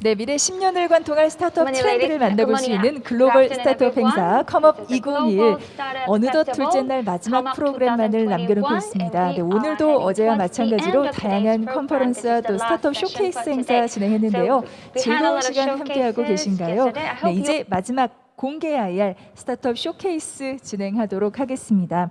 네, 미래 10년을 관통할 스타트업 트렌드를 만나볼 수 있는 글로벌 스타트업 행사 컴업 2021 어느덧 둘째 날 마지막 프로그램만을 남겨놓고 있습니다. 네, 오늘도 어제와 마찬가지로 다양한 컨퍼런스와 또 스타트업 쇼케이스 행사 진행했는데요. 즐거운 시간 함께하고 계신가요? 네, 이제 마지막 공개 IR 스타트업 쇼케이스 진행하도록 하겠습니다.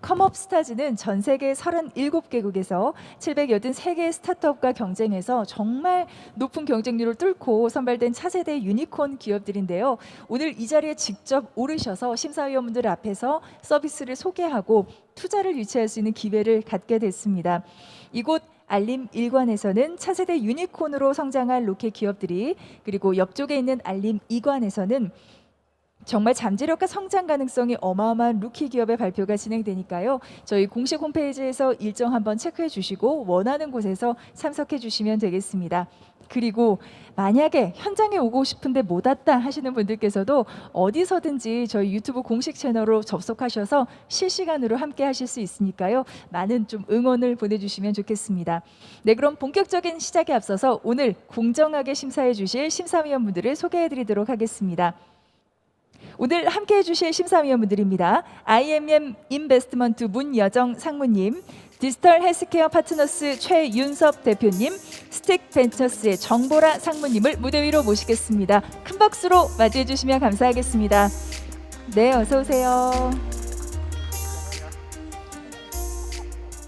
컴업 스타즈는 전 세계 37개국에서 783개의 스타트업과 경쟁해서 정말 높은 경쟁률을 뚫고 선발된 차세대 유니콘 기업들인데요. 오늘 이 자리에 직접 오르셔서 심사위원분들 앞에서 서비스를 소개하고 투자를 유치할 수 있는 기회를 갖게 됐습니다. 이곳 알림 1관에서는 차세대 유니콘으로 성장할 로켓 기업들이, 그리고 옆쪽에 있는 알림 2관에서는 정말 잠재력과 성장 가능성이 어마어마한 루키 기업의 발표가 진행되니까요. 저희 공식 홈페이지에서 일정 한번 체크해 주시고 원하는 곳에서 참석해 주시면 되겠습니다. 그리고 만약에 현장에 오고 싶은데 못 왔다 하시는 분들께서도 어디서든지 저희 유튜브 공식 채널로 접속하셔서 실시간으로 함께 하실 수 있으니까요. 많은 좀 응원을 보내주시면 좋겠습니다. 네, 그럼 본격적인 시작에 앞서서 오늘 공정하게 심사해 주실 심사위원분들을 소개해 드리도록 하겠습니다. 오늘 함께해 주실 심사위원분들입니다. IMM 인베스트먼트 문여정 상무님, 디지털 헬스케어 파트너스 최윤섭 대표님, 스틱 벤처스의 정보라 상무님을 무대 위로 모시겠습니다. 큰 박수로 맞이해 주시면 감사하겠습니다. 네, 어서 오세요.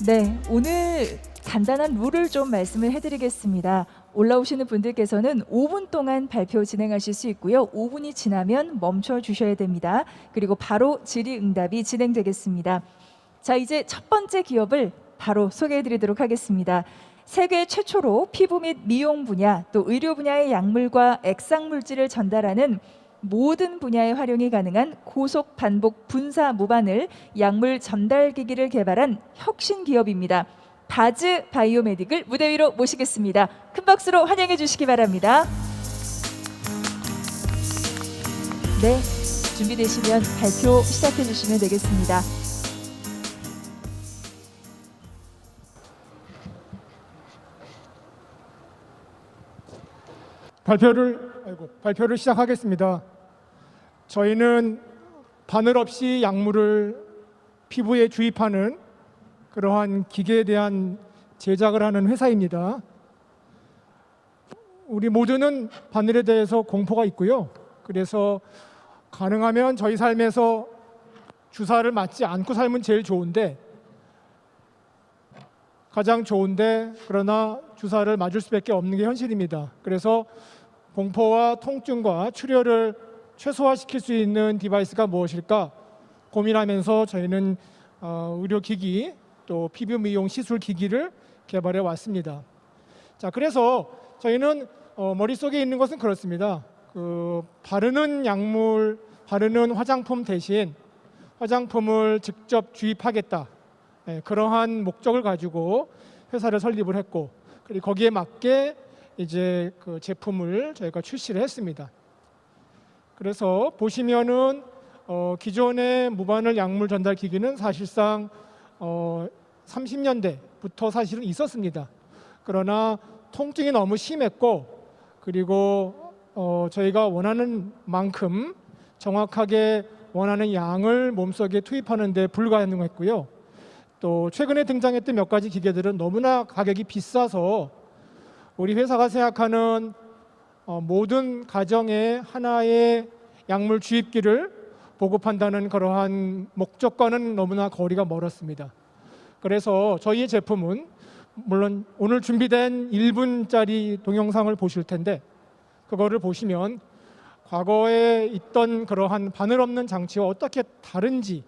네, 오늘 간단한 룰을 좀 말씀을 해드리겠습니다. 올라오시는 분들께서는 5분 동안 발표 진행하실 수 있고요. 5분이 지나면 멈춰 주셔야 됩니다. 그리고 바로 질의응답이 진행되겠습니다. 자, 이제 첫 번째 기업을 바로 소개해 드리도록 하겠습니다. 세계 최초로 피부 및 미용 분야, 또 의료 분야의 약물과 액상 물질을 전달하는 모든 분야의 활용이 가능한 고속 반복 분사 무반을 약물 전달 기기를 개발한 혁신 기업입니다. 바즈 바이오메딕을 무대 위로 모시겠습니다. 큰 박수로 환영해 주시기 바랍니다. 네, 준비되시면 발표 시작해 주시면 되겠습니다. 발표를 시작하겠습니다. 저희는 바늘 없이 약물을 피부에 주입하는 그러한 기계에 대한 제작을 하는 회사입니다. 우리 모두는 바늘에 대해서 공포가 있고요. 그래서 가능하면 저희 삶에서 주사를 맞지 않고 살면 제일 좋은데, 가장 좋은데 그러나 주사를 맞을 수밖에 없는 게 현실입니다. 그래서 공포와 통증과 출혈을 최소화시킬 수 있는 디바이스가 무엇일까 고민하면서 저희는 의료기기 또 피부 미용 시술 기기를 개발해 왔습니다. 자, 그래서 저희는 머릿속에 있는 것은 그렇습니다. 바르는 약물, 바르는 화장품 대신 화장품을 직접 주입하겠다. 그러한 목적을 가지고 회사를 설립을 했고, 그리고 거기에 맞게 이제 그 제품을 저희가 출시를 했습니다. 그래서 보시면은 기존의 무바늘 약물 전달 기기는 사실상 30년대부터 사실은 있었습니다. 그러나 통증이 너무 심했고, 그리고 저희가 원하는 만큼 정확하게 원하는 양을 몸속에 투입하는 데 불가능했고요. 또 최근에 등장했던 몇 가지 기계들은 너무나 가격이 비싸서 우리 회사가 생각하는 모든 가정에 하나의 약물 주입기를 보급한다는 그러한 목적과는 너무나 거리가 멀었습니다. 그래서 저희의 제품은 물론 오늘 준비된 1분짜리 동영상을 보실 텐데, 그거를 보시면 과거에 있던 그러한 바늘 없는 장치와 어떻게 다른지,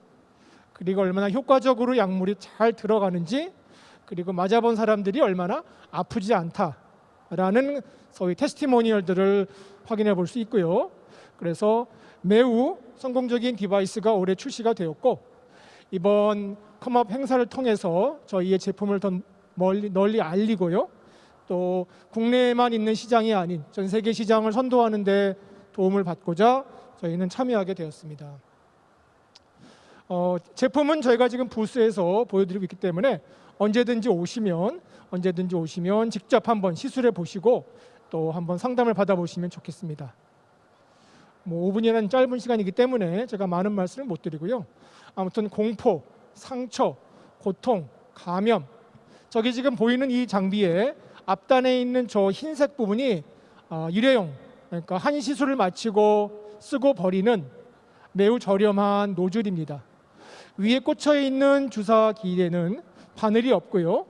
그리고 얼마나 효과적으로 약물이 잘 들어가는지, 그리고 맞아본 사람들이 얼마나 아프지 않다라는 소위 테스티모니얼들을 확인해 볼 수 있고요. 그래서 매우 성공적인 디바이스가 올해 출시가 되었고, 이번 컴업 행사를 통해서 저희의 제품을 더 널리 알리고요. 또 국내에만 있는 시장이 아닌 전 세계 시장을 선도하는 데 도움을 받고자 저희는 참여하게 되었습니다. 제품은 저희가 지금 부스에서 보여드리고 있기 때문에 언제든지 오시면 직접 한번 시술해 보시고 또 한번 상담을 받아보시면 좋겠습니다. 뭐 5분이라는 짧은 시간이기 때문에 제가 많은 말씀을 못 드리고요. 아무튼 공포, 상처, 고통, 감염, 저기 지금 보이는 이 장비의 앞단에 있는 저 흰색 부분이 일회용, 그러니까 한 시술을 마치고 쓰고 버리는 매우 저렴한 노즐입니다. 위에 꽂혀 있는 주사기에는 바늘이 없고요.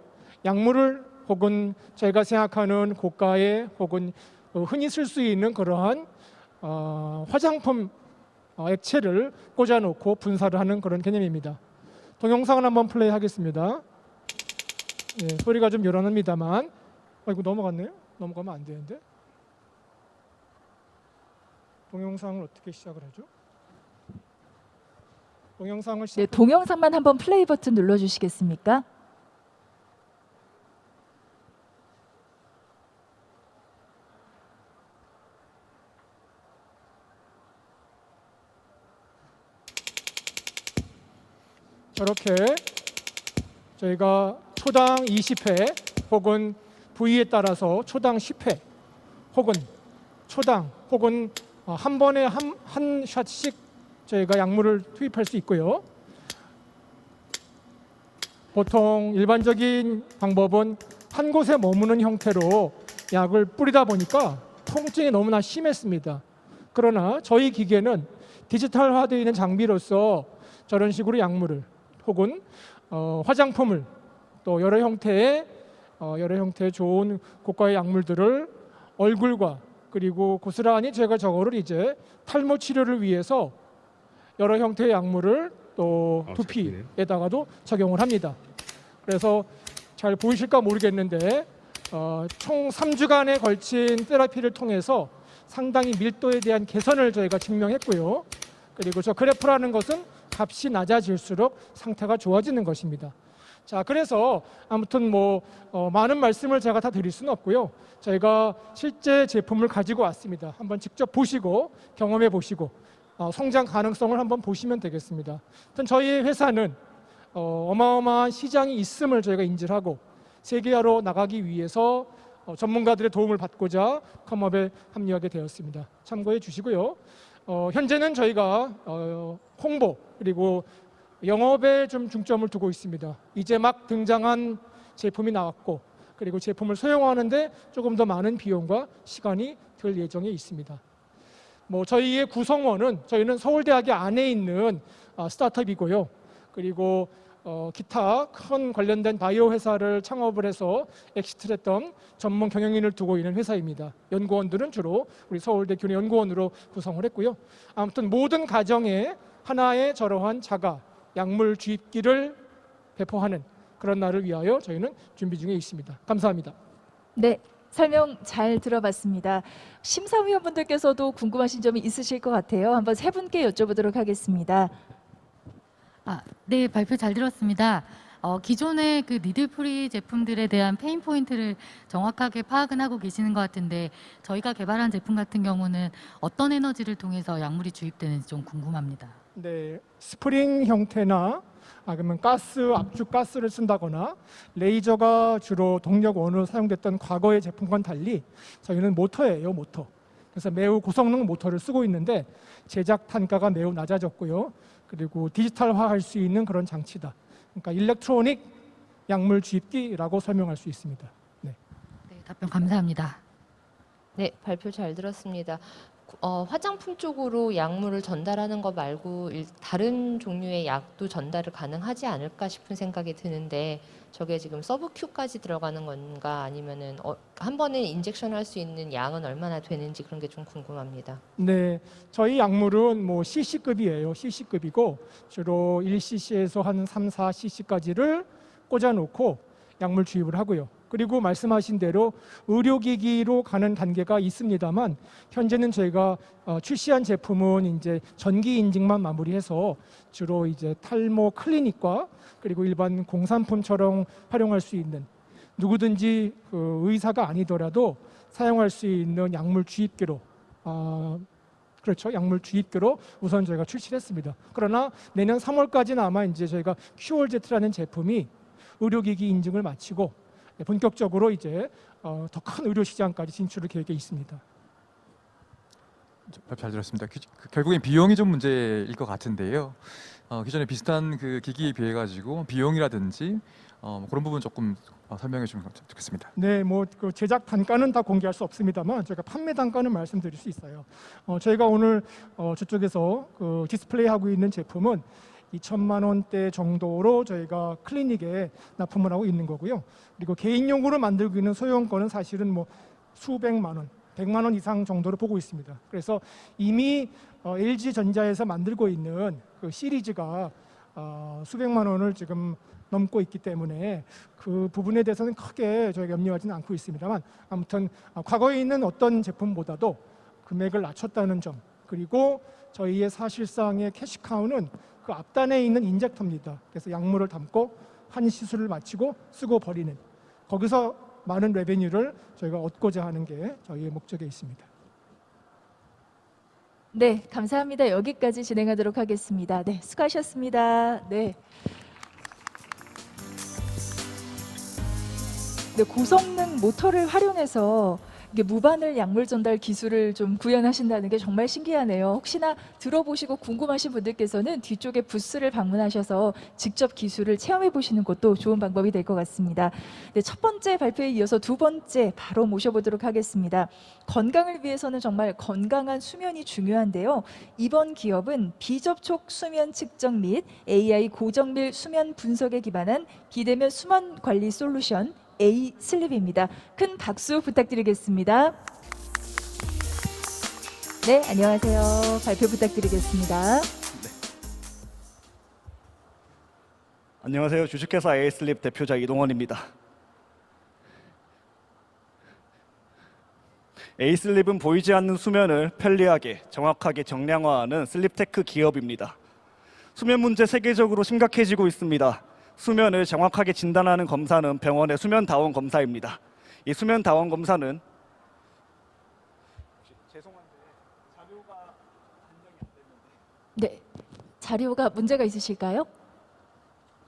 약물을 혹은 저희가 생각하는 고가의 혹은 흔히 쓸 수 있는 그러한 화장품 액체를 꽂아놓고 분사를 하는 그런 개념입니다. 동영상을 한번 플레이하겠습니다. 예, 소리가 좀 요란합니다만 이거 넘어갔네요? 넘어가면 안 되는데. 동영상을 어떻게 시작을 하죠? 동영상을 네, 동영상만 한번 플레이 버튼 눌러주시겠습니까? 저렇게 저희가 초당 20회 혹은 부위에 따라서 초당 10회 혹은 초당 혹은 한 번에 한 샷씩 저희가 약물을 투입할 수 있고요. 보통 일반적인 방법은 한 곳에 머무는 형태로 약을 뿌리다 보니까 통증이 너무나 심했습니다. 그러나 저희 기계는 디지털화되어 있는 장비로서 저런 식으로 약물을 혹은 화장품을 또 여러 형태의 좋은 고가의 약물들을 얼굴과 그리고 고스란히 제가 저거를 이제 탈모 치료를 위해서 여러 형태의 약물을 또 두피에다가도 적용을 합니다. 그래서 잘 보이실까 모르겠는데 총 3주간에 걸친 테라피를 통해서 상당히 밀도에 대한 개선을 저희가 증명했고요. 그리고 저 그래프라는 것은 값이 낮아질수록 상태가 좋아지는 것입니다. 자, 그래서 아무튼 많은 말씀을 제가 다 드릴 수는 없고요. 저희가 실제 제품을 가지고 왔습니다. 한번 직접 보시고 경험해 보시고 성장 가능성을 한번 보시면 되겠습니다. 하여튼 저희 회사는 어마어마한 시장이 있음을 저희가 인지를 하고 세계화로 나가기 위해서 전문가들의 도움을 받고자 컴업에 합류하게 되었습니다. 참고해 주시고요. 현재는 저희가 홍보 그리고 영업에 좀 중점을 두고 있습니다. 이제 막 등장한 제품이 나왔고 그리고 제품을 소형화하는데 조금 더 많은 비용과 시간이 들 예정에 있습니다. 저희의 구성원은 저희는 서울대학교 안에 있는 스타트업이고요. 그리고 기타 큰 관련된 바이오 회사를 창업을 해서 엑시트를 했던 전문 경영인을 두고 있는 회사입니다. 연구원들은 주로 우리 서울대 균형 연구원으로 구성을 했고요. 아무튼 모든 가정에 하나의 저러한 자가 약물 주입기를 배포하는 그런 날을 위하여 저희는 준비 중에 있습니다. 감사합니다. 네, 설명 잘 들어봤습니다. 심사위원분들께서도 궁금하신 점이 있으실 것 같아요. 한번 세 분께 여쭤보도록 하겠습니다. 네, 발표 잘 들었습니다. 기존의 그 니들프리 제품들에 대한 페인 포인트를 정확하게 파악은 하고 계시는 것 같은데 저희가 개발한 제품 같은 경우는 어떤 에너지를 통해서 약물이 주입되는지 좀 궁금합니다. 네, 스프링 형태나 그러면 가스, 압축 가스를 쓴다거나 레이저가 주로 동력원으로 사용됐던 과거의 제품과는 달리 저희는 모터예요, 모터. 그래서 매우 고성능 모터를 쓰고 있는데 제작 단가가 매우 낮아졌고요. 그리고 디지털화할 수 있는 그런 장치다. 그러니까 일렉트로닉 약물 주입기라고 설명할 수 있습니다. 네. 네, 답변 감사합니다. 네, 발표 잘 들었습니다. 화장품 쪽으로 약물을 전달하는 거 말고 다른 종류의 약도 전달을 가능하지 않을까 싶은 생각이 드는데 저게 지금 서브큐까지 들어가는 건가 아니면은 한 번에 인젝션 할 수 있는 양은 얼마나 되는지 그런 게 좀 궁금합니다. 네, 저희 약물은 CC급이에요. CC급이고 주로 1cc에서 한 3, 4cc까지를 꽂아놓고 약물 주입을 하고요. 그리고 말씀하신 대로 의료기기로 가는 단계가 있습니다만 현재는 저희가 출시한 제품은 이제 전기 인증만 마무리해서 주로 이제 탈모 클리닉과 그리고 일반 공산품처럼 활용할 수 있는 누구든지 그 의사가 아니더라도 사용할 수 있는 약물 주입기로 그렇죠. 약물 주입기로 우선 저희가 출시했습니다. 그러나 내년 3월까지는 아마 이제 저희가 큐얼제트라는 제품이 의료기기 인증을 마치고 본격적으로 이제 더 큰 의료 시장까지 진출을 계획에 있습니다. 발표 잘 들었습니다. 결국엔 비용이 좀 문제일 것 같은데요. 기존에 비슷한 그 기기에 비해 가지고 비용이라든지 그런 부분 조금 설명해 주면 좋겠습니다. 네, 그 제작 단가는 다 공개할 수 없습니다만 저희가 판매 단가는 말씀드릴 수 있어요. 저희가 오늘 저쪽에서 그 디스플레이하고 있는 제품은 2천만 원대 정도로 저희가 클리닉에 납품을 하고 있는 거고요. 그리고 개인용으로 만들고 있는 소형 거는 사실은 뭐 수백만 원, 100만 원 이상 정도로 보고 있습니다. 그래서 이미 LG전자에서 만들고 있는 그 시리즈가 수백만 원을 지금 넘고 있기 때문에 그 부분에 대해서는 크게 저희가 염려하지는 않고 있습니다만, 아무튼 과거에 있는 어떤 제품보다도 금액을 낮췄다는 점, 그리고 저희의 사실상의 캐시카우는 그 앞단에 있는 인젝터입니다. 그래서 약물을 담고 한 시술을 마치고 쓰고 버리는, 거기서 많은 레베뉴를 저희가 얻고자 하는 게 저희의 목적에 있습니다. 네, 감사합니다. 여기까지 진행하도록 하겠습니다. 네, 수고하셨습니다. 네. 네, 고성능 모터를 활용해서 이게 무바늘 약물 전달 기술을 좀 구현하신다는 게 정말 신기하네요. 혹시나 들어보시고 궁금하신 분들께서는 뒤쪽에 부스를 방문하셔서 직접 기술을 체험해 보시는 것도 좋은 방법이 될 것 같습니다. 네, 첫 번째 발표에 이어서 두 번째 바로 모셔보도록 하겠습니다. 건강을 위해서는 정말 건강한 수면이 중요한데요. 이번 기업은 비접촉 수면 측정 및 AI 고정밀 수면 분석에 기반한 비대면 수면 관리 솔루션 에이슬립입니다. 큰 박수 부탁드리겠습니다. 네, 안녕하세요. 발표 부탁드리겠습니다. 안녕하세요. 주식회사 에이슬립 대표자 이동원입니다. 에이슬립은 보이지 않는 수면을 편리하게 정확하게 정량화하는 슬립테크 기업입니다. 수면 문제 세계적으로 심각해지고 있습니다. 수면을 정확하게 진단하는 검사는 병원의 수면다원 검사입니다. 이 수면다원 검사는 네, 자료가 문제가 있으실까요?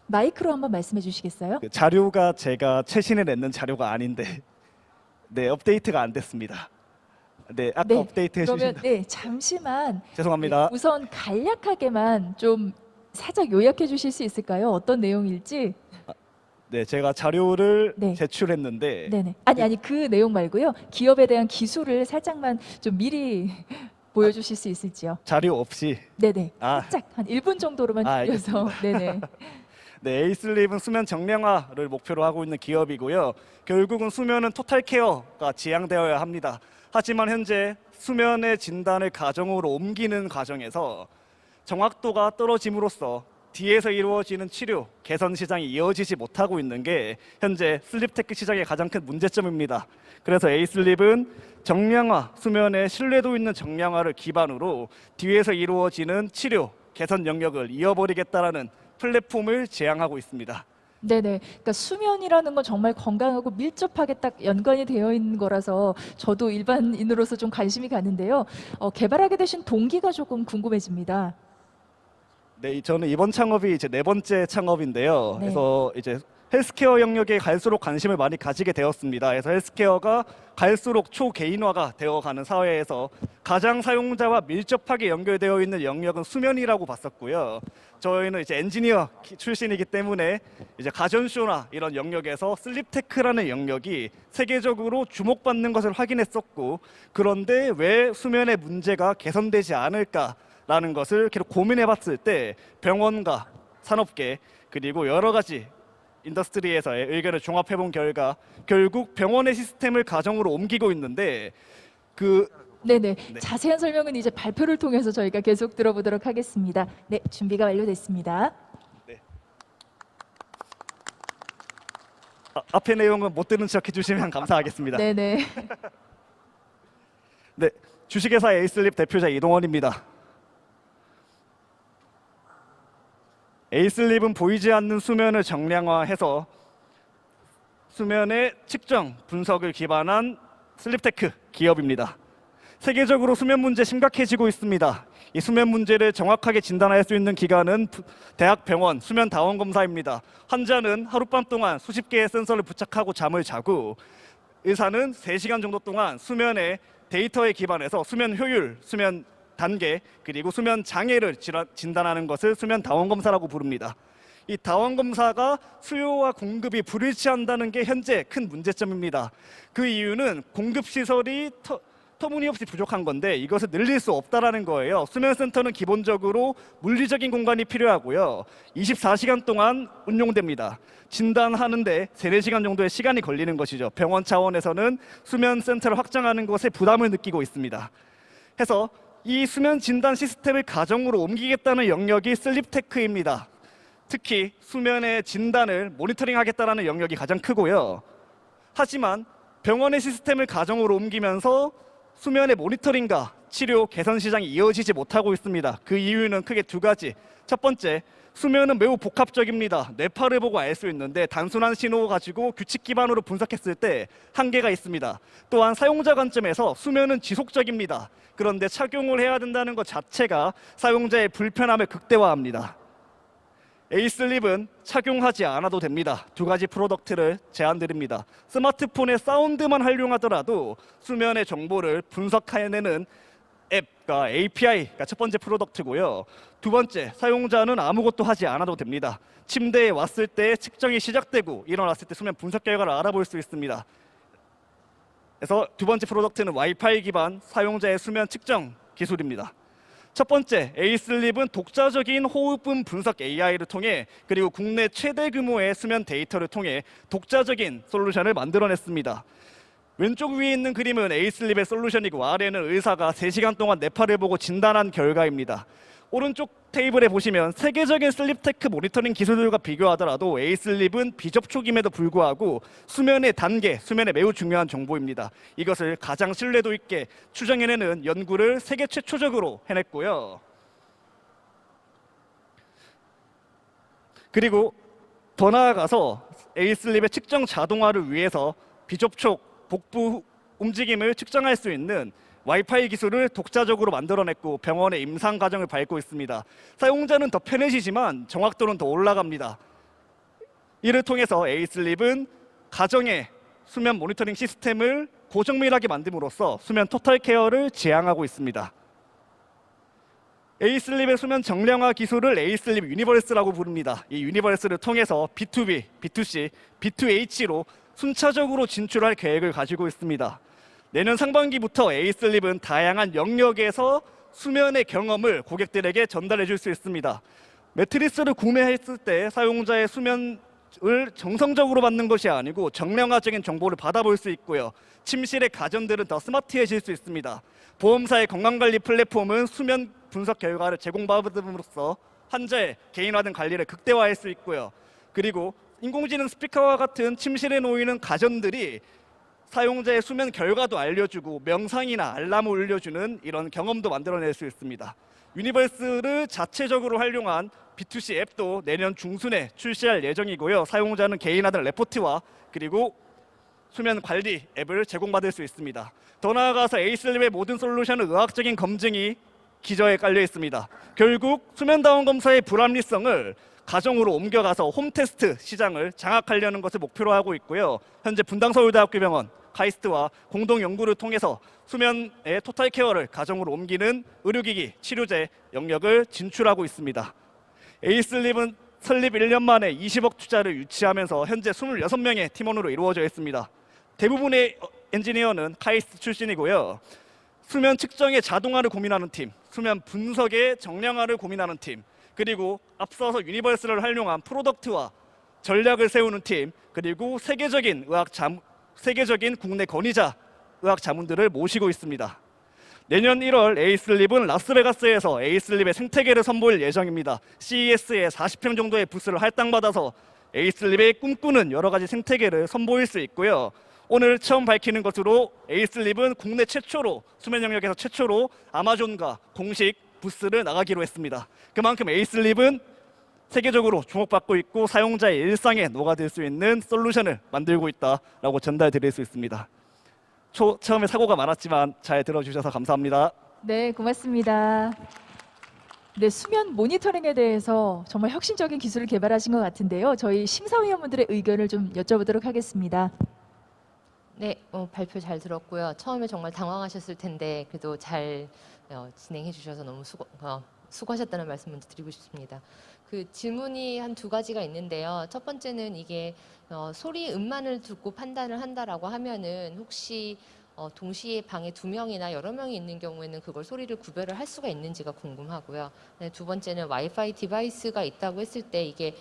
마이크로 한번 말씀해 주시겠어요? 자료가 제가 최신에 냈는 자료가 아닌데 네, 업데이트가 안 됐습니다. 네, 아까 네, 업데이트 해주신 그러면 네, 잠시만 죄송합니다. 네, 우선 간략하게만 좀 살짝 요약해 주실 수 있을까요? 어떤 내용일지? 네, 제가 자료를 네. 제출했는데 네네. 아니 그 내용 말고요. 기업에 대한 기술을 살짝만 좀 미리 보여주실 수 있을지요? 자료 없이 네네. 아. 살짝 한 1분 정도로만 줄여서. 네네. 네, 에이슬립은 수면 정량화를 목표로 하고 있는 기업이고요. 결국은 수면은 토탈 케어가 지향되어야 합니다. 하지만 현재 수면의 진단을 가정으로 옮기는 과정에서 정확도가 떨어짐으로써 뒤에서 이루어지는 치료, 개선 시장이 이어지지 못하고 있는 게 현재 슬립테크 시장의 가장 큰 문제점입니다. 그래서 에이슬립은 정량화, 수면의 신뢰도 있는 정량화를 기반으로 뒤에서 이루어지는 치료, 개선 영역을 이어버리겠다라는 플랫폼을 제안하고 있습니다. 네네. 그러니까 수면이라는 건 정말 건강하고 밀접하게 딱 연관이 되어 있는 거라서 저도 일반인으로서 좀 관심이 가는데요. 개발하게 되신 동기가 조금 궁금해집니다. 네, 저는 이번 창업이 이제 네 번째 창업인데요. 네. 그래서 이제 헬스케어 영역에 갈수록 관심을 많이 가지게 되었습니다. 그래서 헬스케어가 갈수록 초개인화가 되어가는 사회에서 가장 사용자와 밀접하게 연결되어 있는 영역은 수면이라고 봤었고요. 저희는 이제 엔지니어 출신이기 때문에 이제 가전쇼나 이런 영역에서 슬립테크라는 영역이 세계적으로 주목받는 것을 확인했었고, 그런데 왜 수면의 문제가 개선되지 않을까라는 것을 계속 고민해봤을 때 병원과 산업계 그리고 여러 가지 인더스트리에서의 의견을 종합해본 결과 결국 병원의 시스템을 가정으로 옮기고 있는데 네네. 네. 자세한 설명은 이제 발표를 통해서 저희가 계속 들어보도록 하겠습니다. 네, 준비가 완료됐습니다. 앞의 내용은 못 듣는 척 해주시면 감사하겠습니다. 네네. 네, 주식회사 에이슬립 대표자 이동원입니다. 에이슬립은 보이지 않는 수면을 정량화해서 수면의 측정, 분석을 기반한 슬립테크 기업입니다. 세계적으로 수면 문제 심각해지고 있습니다. 이 수면 문제를 정확하게 진단할 수 있는 기관은 대학 병원 수면 다원 검사입니다. 환자는 하룻밤 동안 수십 개의 센서를 부착하고 잠을 자고 의사는 3시간 정도 동안 수면의 데이터에 기반해서 수면 효율, 수면 단계, 그리고 수면 장애를 진단하는 것을 수면 다원 검사라고 부릅니다. 이 다원 검사가 수요와 공급이 불일치한다는 게 현재 큰 문제점입니다. 그 이유는 공급 시설이 터무니없이 부족한 건데 이것을 늘릴 수 없다라는 거예요. 수면센터는 기본적으로 물리적인 공간이 필요하고요. 24시간 동안 운용됩니다. 진단하는데 3-4시간 정도의 시간이 걸리는 것이죠. 병원 차원에서는 수면센터를 확장하는 것에 부담을 느끼고 있습니다. 해서 이 수면 진단 시스템을 가정으로 옮기겠다는 영역이 슬립테크입니다. 특히 수면의 진단을 모니터링하겠다는 영역이 가장 크고요. 하지만 병원의 시스템을 가정으로 옮기면서 수면의 모니터링과 치료 개선 시장이 이어지지 못하고 있습니다. 그 이유는 크게 2가지. 첫 번째, 수면은 매우 복합적입니다. 뇌파를 보고 알 수 있는데 단순한 신호 가지고 규칙 기반으로 분석했을 때 한계가 있습니다. 또한 사용자 관점에서 수면은 지속적입니다. 그런데 착용을 해야 된다는 것 자체가 사용자의 불편함을 극대화합니다. 에이슬립은 착용하지 않아도 됩니다. 2가지 프로덕트를 제안드립니다. 스마트폰의 사운드만 활용하더라도 수면의 정보를 분석해내는 앱과 API가 첫 번째 프로덕트고요. 2번째, 사용자는 아무것도 하지 않아도 됩니다. 침대에 왔을 때 측정이 시작되고 일어났을 때 수면 분석 결과를 알아볼 수 있습니다. 그래서 2번째 프로덕트는 와이파이 기반 사용자의 수면 측정 기술입니다. 첫 번째, 에이슬립은 독자적인 호흡음 분석 AI를 통해 그리고 국내 최대 규모의 수면 데이터를 통해 독자적인 솔루션을 만들어냈습니다. 왼쪽 위에 있는 그림은 에이슬립의 솔루션이고 아래는 의사가 3시간 동안 뇌파를 보고 진단한 결과입니다. 오른쪽 테이블에 보시면 세계적인 슬립테크 모니터링 기술들과 비교하더라도 에이슬립은 비접촉임에도 불구하고 수면의 단계, 수면에 매우 중요한 정보입니다. 이것을 가장 신뢰도 있게 추정해내는 연구를 세계 최초적으로 해냈고요. 그리고 더 나아가서 에이슬립의 측정 자동화를 위해서 비접촉, 복부 움직임을 측정할 수 있는 와이파이 기술을 독자적으로 만들어냈고 병원의 임상 과정을 밟고 있습니다. 사용자는 더 편해지지만 정확도는 더 올라갑니다. 이를 통해서 에이슬립은 가정의 수면 모니터링 시스템을 고정밀하게 만듦으로써 수면 토탈 케어를 지향하고 있습니다. 에이슬립의 수면 정량화 기술을 에이슬립 유니버스라고 부릅니다. 이 유니버스를 통해서 B2B, B2C, B2H로 순차적으로 진출할 계획을 가지고 있습니다. 내년 상반기부터 에이슬립은 다양한 영역에서 수면의 경험을 고객들에게 전달해 줄 수 있습니다. 매트리스를 구매했을 때 사용자의 수면을 정성적으로 받는 것이 아니고 정량화적인 정보를 받아볼 수 있고요. 침실의 가전들은 더 스마트해질 수 있습니다. 보험사의 건강관리 플랫폼은 수면 분석 결과를 제공받음으로써 환자의 개인화된 관리를 극대화할 수 있고요. 그리고 인공지능 스피커와 같은 침실에 놓이는 가전들이 사용자의 수면 결과도 알려주고 명상이나 알람을 울려주는 이런 경험도 만들어낼 수 있습니다. 유니버스를 자체적으로 활용한 B2C 앱도 내년 중순에 출시할 예정이고요. 사용자는 개인화된 레포트와 그리고 수면 관리 앱을 제공받을 수 있습니다. 더 나아가서 에이슬립의 모든 솔루션은 의학적인 검증이 기저에 깔려 있습니다. 결국 수면다운 검사의 불합리성을 가정으로 옮겨가서 홈테스트 시장을 장악하려는 것을 목표로 하고 있고요. 현재 분당서울대학교병원, 카이스트와 공동 연구를 통해서 수면의 토탈 케어를 가정으로 옮기는 의료기기, 치료제 영역을 진출하고 있습니다. 에이슬립은 설립 1년 만에 20억 투자를 유치하면서 현재 26명의 팀원으로 이루어져 있습니다. 대부분의 엔지니어는 카이스트 출신이고요. 수면 측정의 자동화를 고민하는 팀, 수면 분석의 정량화를 고민하는 팀, 그리고 앞서서 유니버스를 활용한 프로덕트와 전략을 세우는 팀, 그리고 세계적인 국내 권위자 의학 자문들을 모시고 있습니다. 내년 1월 에이슬립은 라스베가스에서 에이슬립의 생태계를 선보일 예정입니다. CES에 40평 정도의 부스를 할당받아서 에이슬립의 꿈꾸는 여러 가지 생태계를 선보일 수 있고요. 오늘 처음 밝히는 것으로 에이슬립은 국내 최초로 수면 영역에서 최초로 아마존과 공식 부스를 나가기로 했습니다. 그만큼 에이슬립은 세계적으로 주목받고 있고 사용자의 일상에 녹아들 수 있는 솔루션을 만들고 있다라고 전달드릴 수 있습니다. 처음에 사고가 많았지만 잘 들어주셔서 감사합니다. 네, 고맙습니다. 네, 수면 모니터링에 대해서 정말 혁신적인 기술을 개발하신 것 같은데요. 저희 심사위원분들의 의견을 좀 여쭤보도록 하겠습니다. 네, 발표 잘 들었고요. 처음에 정말 당황하셨을 텐데 그래도 잘 진행해 주셔서 너무 수고하셨다는 말씀 먼저 드리고 싶습니다. 그 질문이 한 두 가지가 있는데요. 첫 번째는 이게 소리 음만을 듣고 판단을 한다라고 하면은 혹시 동시에 방에 2명이나 여러 명이 있는 경우에는 그걸 소리를 구별을 할 수가 있는지가 궁금하고요. 네, 두 번째는 와이파이 디바이스가 있다고 했을 때 이게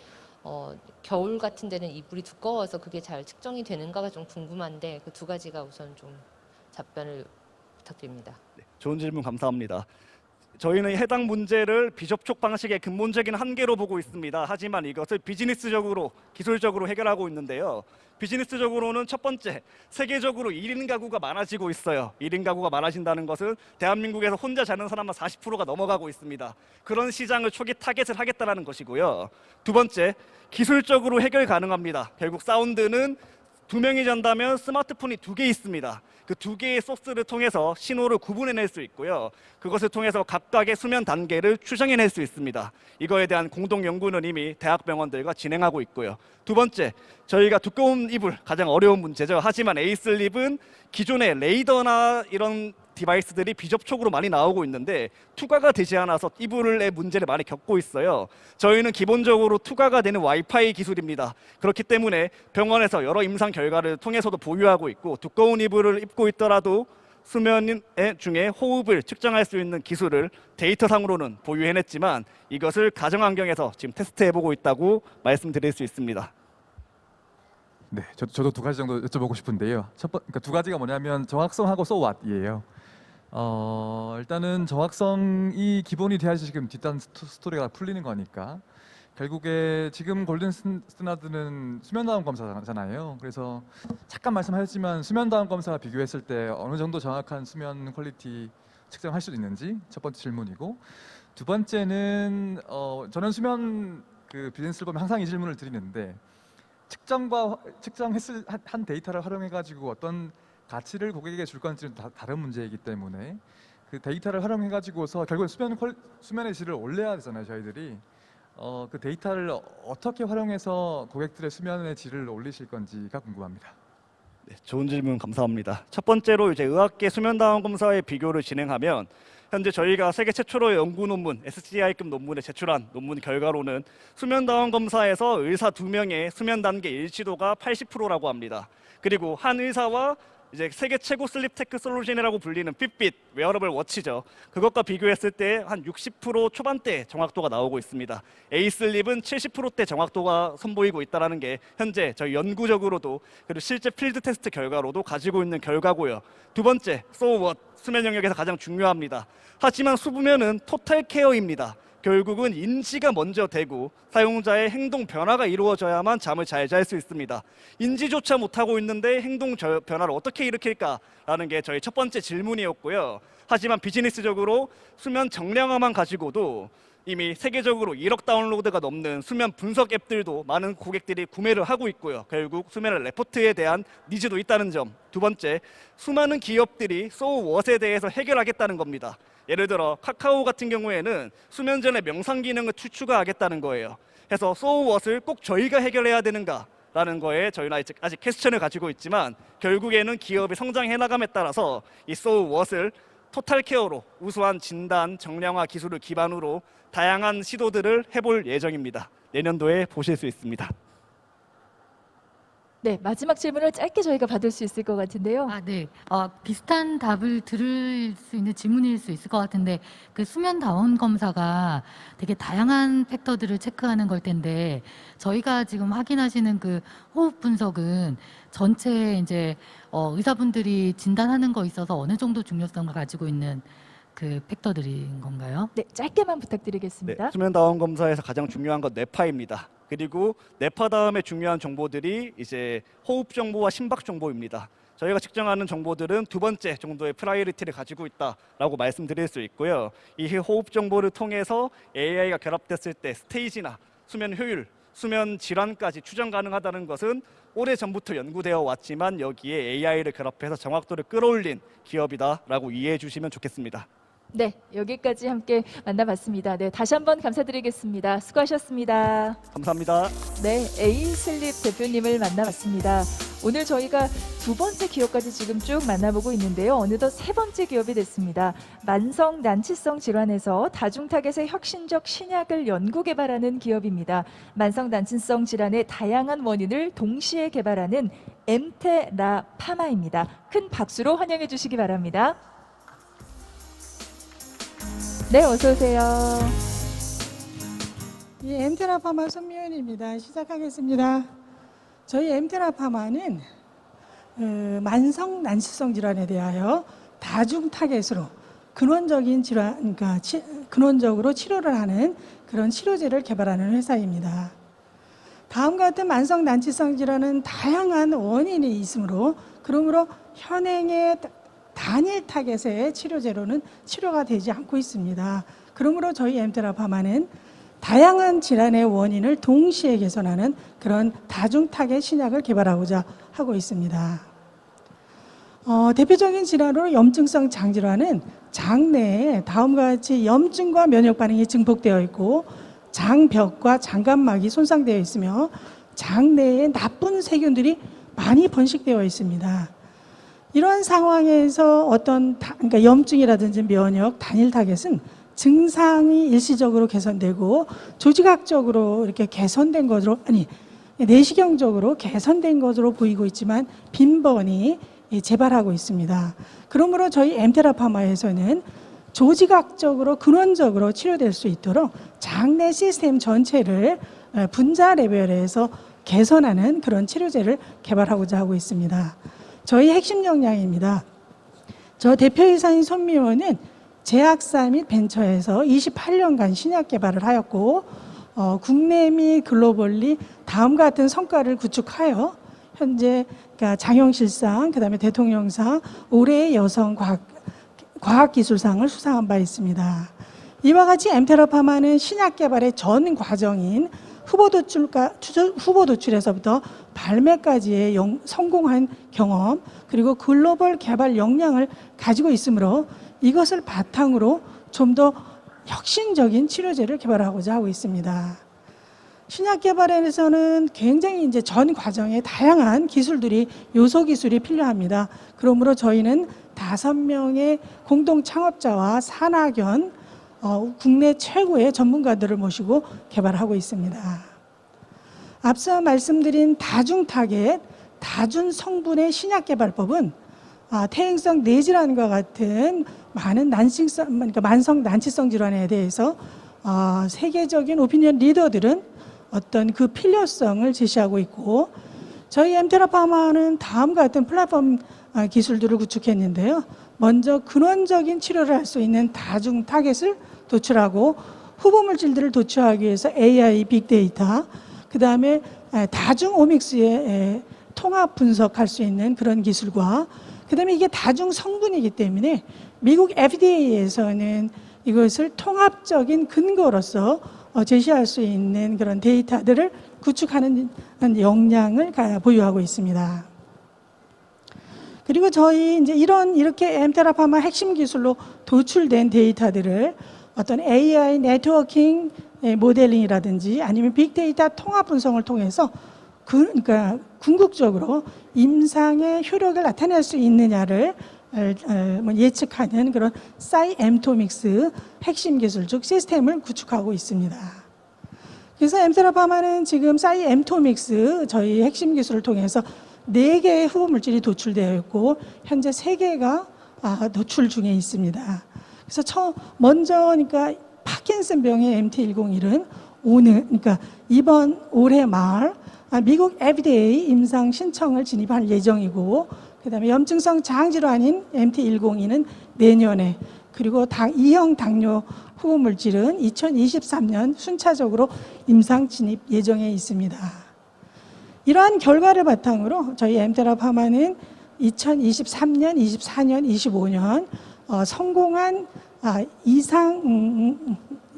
겨울 같은 데는 이불이 두꺼워서 그게 잘 측정이 되는가가 좀 궁금한데 그 두 가지가 우선 좀 답변을 부탁드립니다. 네, 좋은 질문 감사합니다. 저희는 해당 문제를 비접촉 방식의 근본적인 한계로 보고 있습니다. 하지만 이것을 비즈니스적으로, 기술적으로 해결하고 있는데요. 비즈니스적으로는 첫 번째, 세계적으로 1인 가구가 많아지고 있어요. 1인 가구가 많아진다는 것은 대한민국에서 혼자 자는 사람만 40%가 넘어가고 있습니다. 그런 시장을 초기 타겟을 하겠다는 것이고요. 두 번째, 기술적으로 해결 가능합니다. 결국 사운드는 2명이 잔다면 스마트폰이 2개 있습니다. 그 2개의 소스를 통해서 신호를 구분해낼 수 있고요. 그것을 통해서 각각의 수면 단계를 추정해낼 수 있습니다. 이거에 대한 공동 연구는 이미 대학병원들과 진행하고 있고요. 두 번째, 저희가 두꺼운 이불 가장 어려운 문제죠. 하지만 에이슬립은 기존의 레이더나 이런 디바이스들이 비접촉으로 많이 나오고 있는데 투과가 되지 않아서 이불의 문제를 많이 겪고 있어요. 저희는 기본적으로 투과가 되는 와이파이 기술입니다. 그렇기 때문에 병원에서 여러 임상 결과를 통해서도 보유하고 있고 두꺼운 이불을 입고 있더라도 수면 중에 호흡을 측정할 수 있는 기술을 데이터상으로는 보유해냈지만 이것을 가정환경에서 지금 테스트해보고 있다고 말씀드릴 수 있습니다. 네, 저도 두 가지 정도 여쭤보고 싶은데요. 그러니까 두 가지가 뭐냐면 정확성하고 so what이에요. 일단은 정확성이 기본이 돼야지 지금 뒷단 스토리가 풀리는 거니까. 결국에 지금 골든 스탠다드는 수면 다운 검사잖아요. 그래서 잠깐 말씀하셨지만 수면 다운 검사와 비교했을 때 어느 정도 정확한 수면 퀄리티 측정할 수 있는지 첫 번째 질문이고, 두 번째는 저는 수면 그 비즈니스를 보면 항상 이 질문을 드리는데 측정했을 한 데이터를 활용해 가지고 어떤 가치를 고객에게 줄 건지는 다른 문제이기 때문에 그 데이터를 활용해 가지고서 결국은 수면의 질을 올려야 되잖아요. 저희들이 그 데이터를 어떻게 활용해서 고객들의 수면의 질을 올리실 건지가 궁금합니다. 네, 좋은 질문 감사합니다. 첫 번째로 이제 의학계 수면 다운 검사의 비교를 진행하면 현재 저희가 세계 최초로 연구 논문, SCI급 논문에 제출한 논문 결과로는 수면 다운 검사에서 의사 2명의 수면 단계 일치도가 80%라고 합니다. 그리고 한 의사와 이제 세계 최고 슬립 테크 솔루션이라고 불리는 핏빗 웨어러블 워치죠. 그것과 비교했을 때 한 60% 초반대 정확도가 나오고 있습니다. 에이슬립은 70%대 정확도가 선보이고 있다는 게 현재 저희 연구적으로도 그리고 실제 필드 테스트 결과로도 가지고 있는 결과고요. 두 번째, so what 수면 영역에서 가장 중요합니다. 하지만 수면은 토탈 케어입니다. 결국은 인지가 먼저 되고 사용자의 행동 변화가 이루어져야만 잠을 잘 잘 수 있습니다. 인지조차 못하고 있는데 행동 변화를 어떻게 일으킬까라는 게 저희 첫 번째 질문이었고요. 하지만 비즈니스적으로 수면 정량화만 가지고도 이미 세계적으로 1억 다운로드가 넘는 수면 분석 앱들도 많은 고객들이 구매를 하고 있고요. 결국 수면 레포트에 대한 니즈도 있다는 점. 두 번째, 수많은 기업들이 so what에 대해서 해결하겠다는 겁니다. 예를 들어 카카오 같은 경우에는 수면 전에 명상 기능을 추가하겠다는 거예요. 해서 so what을 꼭 저희가 해결해야 되는가라는 거에 저희는 아직 퀘스천을 가지고 있지만 결국에는 기업이 성장해 나감에 따라서 이 so what을 토탈 케어로 우수한 진단, 정량화 기술을 기반으로 다양한 시도들을 해볼 예정입니다. 내년도에 보실 수 있습니다. 네, 마지막 질문을 짧게 저희가 받을 수 있을 것 같은데요. 네. 비슷한 답을 들을 수 있는 질문일 수 있을 것 같은데 그 수면 다운 검사가 되게 다양한 팩터들을 체크하는 걸 텐데 저희가 지금 확인하시는 그 호흡 분석은 전체 이제 의사분들이 진단하는 거 있어서 어느 정도 중요성을 가지고 있는 그 팩터들인 건가요? 네, 짧게만 네, 부탁드리겠습니다. 수면 다운 검사에서 가장 중요한 건 뇌파입니다. 그리고 뇌파 다음에 중요한 정보들이 이제 호흡 정보와 심박 정보입니다. 저희가 측정하는 정보들은 두 번째 정도의 프라이어리티를 가지고 있다라고 말씀드릴 수 있고요. 이 호흡 정보를 통해서 AI가 결합됐을 때 스테이지나 수면 효율, 수면 질환까지 추정 가능하다는 것은 오래전부터 연구되어 왔지만 여기에 AI를 결합해서 정확도를 끌어올린 기업이다라고 이해해 주시면 좋겠습니다. 네, 여기까지 함께 만나봤습니다. 네, 다시 한번 감사드리겠습니다. 수고하셨습니다. 감사합니다. 네, 에이슬립 대표님을 만나봤습니다. 오늘 저희가 두 번째 기업까지 지금 쭉 만나보고 있는데요. 어느덧 세 번째 기업이 됐습니다. 만성 난치성 질환에서 다중타겟의 혁신적 신약을 연구 개발하는 기업입니다. 만성 난치성 질환의 다양한 원인을 동시에 개발하는 엠테라파마입니다. 큰 박수로 환영해 주시기 바랍니다. 네, 어서 오세요. 예, 엠테라파마 손미연입니다. 시작하겠습니다. 저희 엠테라파마는 만성 난치성 질환에 대하여 다중 타겟으로 근원적인 질환, 그러니까 근원적으로 치료를 하는 그런 치료제를 개발하는 회사입니다. 다음과 같은 만성 난치성 질환은 다양한 원인이 있으므로 그러므로 현행의 단일 타겟의 치료제로는 치료가 되지 않고 있습니다. 그러므로 저희 엠테라파마는 다양한 질환의 원인을 동시에 개선하는 그런 다중 타겟 신약을 개발하고자 하고 있습니다. 대표적인 질환으로 염증성 장질환은 장 내에 다음과 같이 염증과 면역 반응이 증폭되어 있고 장벽과 장관막이 손상되어 있으며 장 내에 나쁜 세균들이 많이 번식되어 있습니다. 이러한 상황에서 그러니까 염증이라든지 면역 단일 타겟은 증상이 일시적으로 개선되고 조직학적으로 이렇게 개선된 것으로 내시경적으로 개선된 것으로 보이고 있지만 빈번히 재발하고 있습니다. 그러므로 저희 엠테라파마에서는 조직학적으로 근원적으로 치료될 수 있도록 장내 시스템 전체를 분자 레벨에서 개선하는 그런 치료제를 개발하고자 하고 있습니다. 저희 핵심 역량입니다. 저 대표이사인 손미호는 제약사 및 벤처에서 28년간 신약 개발을 하였고 국내 및 글로벌리 다음과 같은 성과를 구축하여 현재 그러니까 장영실상, 그다음에 대통령상, 올해의 여성 과학기술상을 수상한 바 있습니다. 이와 같이 엠테라파마는 신약 개발의 전 과정인 후보 도출에서부터 발매까지의 성공한 경험 그리고 글로벌 개발 역량을 가지고 있으므로 이것을 바탕으로 좀 더 혁신적인 치료제를 개발하고자 하고 있습니다. 신약 개발에서는 굉장히 이제 전 과정에 다양한 기술들이 요소 기술이 필요합니다. 그러므로 저희는 5명의 공동 창업자와 산학연 국내 최고의 전문가들을 모시고 개발하고 있습니다. 앞서 말씀드린 다중 타겟, 다중 성분의 신약 개발법은 퇴행성 뇌질환과 같은 많은 그러니까 만성 난치성 질환에 대해서 세계적인 오피니언 리더들은 어떤 그 필요성을 제시하고 있고 저희 엠테라파마는 다음과 같은 플랫폼 기술들을 구축했는데요. 먼저 근원적인 치료를 할 수 있는 다중 타겟을 도출하고 후보 물질들을 도출하기 위해서 AI, 빅데이터, 그 다음에 다중 오믹스의 통합 분석할 수 있는 그런 기술과 그 다음에 이게 다중 성분이기 때문에 미국 FDA에서는 이것을 통합적인 근거로서 제시할 수 있는 그런 데이터들을 구축하는 역량을 보유하고 있습니다. 그리고 저희 이제 이렇게 엠테라파마 핵심 기술로 도출된 데이터들을 어떤 AI 네트워킹 모델링이라든지 아니면 빅데이터 통합 분석을 통해서 그러니까 궁극적으로 임상의 효력을 나타낼 수 있느냐를 예측하는 그런 사이엠토믹스 핵심 기술 즉 시스템을 구축하고 있습니다. 그래서 엠테라파마는 지금 사이엠토믹스 저희 핵심 기술을 통해서 4개의 후보 물질이 도출되어 있고 현재 3개가 도출 중에 있습니다. 그래서 먼저 그러니까 파킨슨병의 MT101은 그러니까 올해 말 미국 FDA 임상 신청을 진입할 예정이고 그다음에 염증성 장질환인 MT102는 내년에 그리고 2형 당뇨 후보 물질은 2023년 순차적으로 임상 진입 예정에 있습니다. 이러한 결과를 바탕으로 저희 엠테라파마는 2023년, 24년, 25년 성공한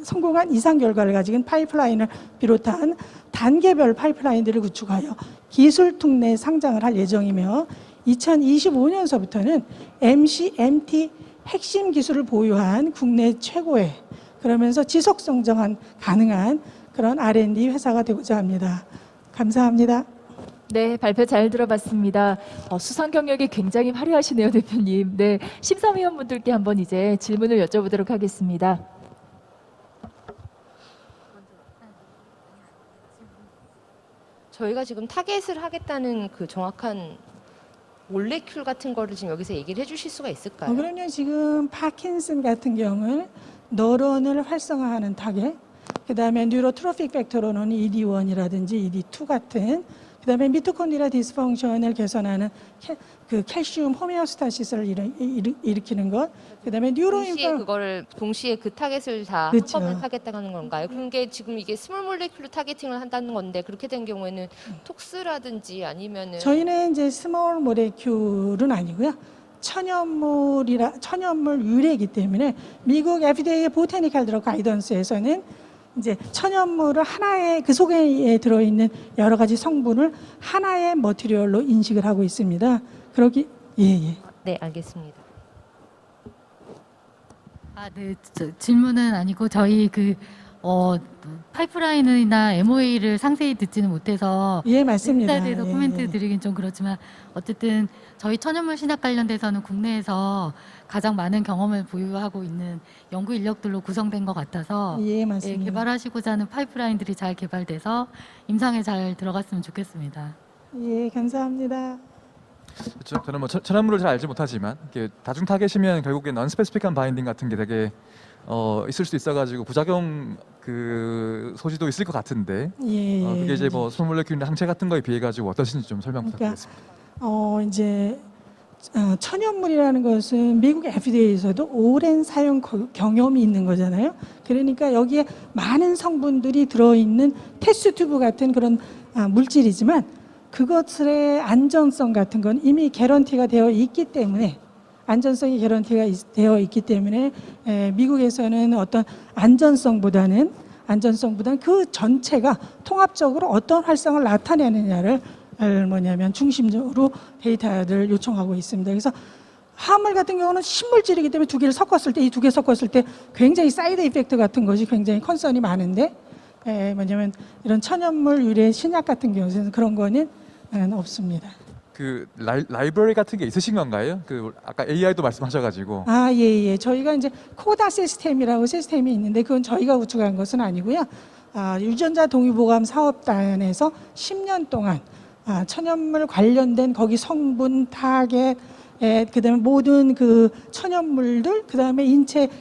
성공한 이상 결과를 가진 파이프라인을 비롯한 단계별 파이프라인들을 구축하여 기술특 내 상장을 할 예정이며 2025년서부터는 MT 핵심 기술을 보유한 국내 최고의 그러면서 지속 성장 가능한 그런 R&D 회사가 되고자 합니다. 감사합니다. 네, 발표 잘 들어봤습니다. 수상 경력이 굉장히 화려하시네요, 대표님. 네, 심사위원분들께 한번 이제 질문을 여쭤보도록 하겠습니다. 저희가 지금 타겟을 하겠다는 그 정확한 몰레큘 같은 거를 지금 여기서 얘기를 해주실 수가 있을까요? 그럼요. 지금 파킨슨 같은 경우는 너런을 활성화하는 타겟, 그다음에 뉴로트로픽 팩터로는 ED1이라든지 ED2 같은, 그다음에 미토콘드리아 디스펑션을 개선하는 그 칼슘 호메오스타시스를 일으키는 것, 그다음에 동시에 그 타겟을 다 그렇죠. 한꺼번에 하겠다고 하는 건가요? 그런 게 지금 이게 스몰 몰레큘로 타겟팅을 한다는 건데 그렇게 된 경우에는 톡스라든지 아니면은 저희는 이제 스몰 모레큘은 아니고요. 천연물 유래이기 때문에 미국 FDA 보타니컬 드러그 가이던스에서는 이제 천연물을 하나의 그 속에 들어있는 여러 가지 성분을 하나의 머티리얼로 인식을 하고 있습니다. 그러기 예. 네, 알겠습니다. 네, 질문은 아니고 저희 파이프라인이나 MOA를 상세히 듣지는 못해서 예, 맞습니다. 회사에 대해서 예, 코멘트 예. 드리긴 좀 그렇지만 어쨌든 저희 천연물 신약 관련돼서는 국내에서 가장 많은 경험을 보유하고 있는 연구 인력들로 구성된 것 같아서 예, 맞습니다. 개발하시고자 하는 파이프라인들이 잘 개발돼서 임상에 잘 들어갔으면 좋겠습니다. 예, 감사합니다. 그렇죠. 저는 뭐 천연물을 잘 알지 못하지만 이게 다중 타겟이면 결국엔 언스페시픽한 바인딩 같은 게 되게 있을 수 있어가지고 부작용 그 소지도 있을 것 같은데 예. 그게 이제 뭐 스몰모레큘이나 항체 같은 거에 비해 가지고 어떠신지 좀 설명 그러니까 부탁드리겠습니다. 이제 천연물이라는 것은 미국 FDA에서도 오랜 사용 경험이 있는 거잖아요. 그러니까 여기에 많은 성분들이 들어있는 테스트 튜브 같은 그런 물질이지만 그것의 안전성 같은 건 이미 개런티가 되어 있기 때문에 안전성이 개런티가 되어 있기 때문에 미국에서는 어떤 안전성보다는 그 전체가 통합적으로 어떤 활성을 나타내느냐를 중심적으로 데이터를 요청하고 있습니다. 그래서 화합물 같은 경우는 신물질이기 때문에 두 개를 섞었을 때 이 두 개 섞었을 때 굉장히 사이드 이펙트 같은 것이 굉장히 컨선이 많은데 이런 천연물 유래 신약 같은 경우에는 그런 거는 없습니다. 그 라이브러리 같은 게 있으신 건가요? 그 아까 AI도 말씀하셔가지고 예. 저희가 이제 코다 시스템이라고 시스템이 있는데 그건 저희가 구축한 것은 아니고요. 유전자 동의보감 사업단에서 10년 동안 천연물 관련된 거기 성분, 타겟, 그다음에 모든 그 천연물들, 그다음에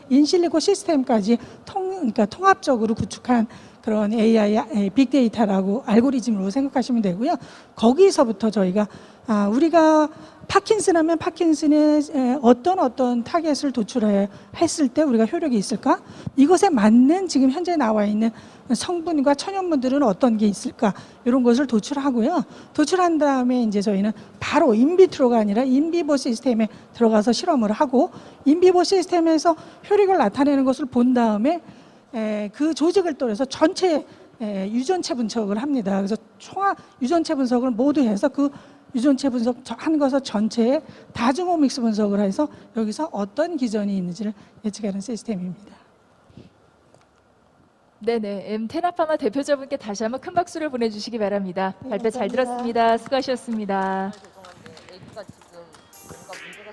인실리코 시스템까지 그러니까 통합적으로 구축한 그런 AI 빅데이터라고 알고리즘으로 생각하시면 되고요. 거기서부터 저희가 우리가 파킨슨 하면 파킨슨의 어떤 타겟을 도출했을 때 우리가 효력이 있을까? 이것에 맞는 지금 현재 나와 있는 성분과 천연물들은 어떤 게 있을까? 이런 것을 도출하고요. 도출한 다음에 이제 저희는 바로 인비트로가 아니라 인비보 시스템에 들어가서 실험을 하고 인비보 시스템에서 효력을 나타내는 것을 본 다음에 그 조직을 통해서 전체 유전체 분석을 합니다. 그래서 총합 유전체 분석을 모두 해서 그 유전체 분석한 것을 전체에 다중오믹스 분석을 해서 여기서 어떤 기전이 있는지를 예측하는 시스템입니다. 네네, 테라파마 대표자분께 다시 한번 큰 박수를 보내주시기 바랍니다. 발표 잘 들었습니다. 수고하셨습니다.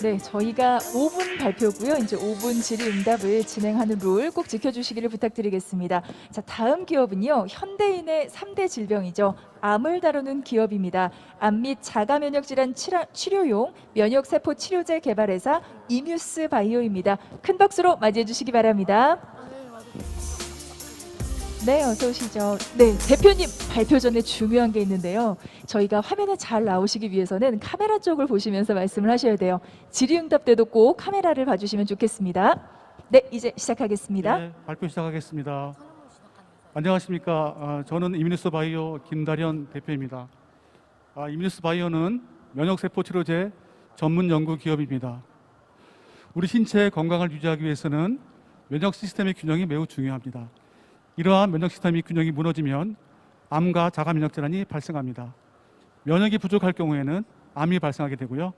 네, 저희가 5분 발표고요. 이제 5분 질의응답을 진행하는 룰 꼭 지켜주시기를 부탁드리겠습니다. 자, 다음 기업은요. 현대인의 3대 질병이죠. 암을 다루는 기업입니다. 암 및 자가 면역 질환 치료용 면역 세포 치료제 개발 회사 이뮤스 바이오입니다. 큰 박수로 맞이해 주시기 바랍니다. 네, 어서 오시죠. 네, 대표님 발표 전에 중요한 게 있는데요. 저희가 화면에 잘 나오시기 위해서는 카메라 쪽을 보시면서 말씀을 하셔야 돼요. 질의응답 때도 꼭 카메라를 봐주시면 좋겠습니다. 네, 이제 시작하겠습니다. 네, 발표 시작하겠습니다. 안녕하십니까. 저는 이뮤스 바이오 김다련 대표입니다. 이뮤스 바이오는 면역세포 치료제 전문 연구 기업입니다. 우리 신체의 건강을 유지하기 위해서는 면역 시스템의 균형이 매우 중요합니다. 이러한 면역 시스템의 균형이 무너지면 암과 자가 면역 질환이 발생합니다. 면역이 부족할 경우에는 암이 발생하게 되고요.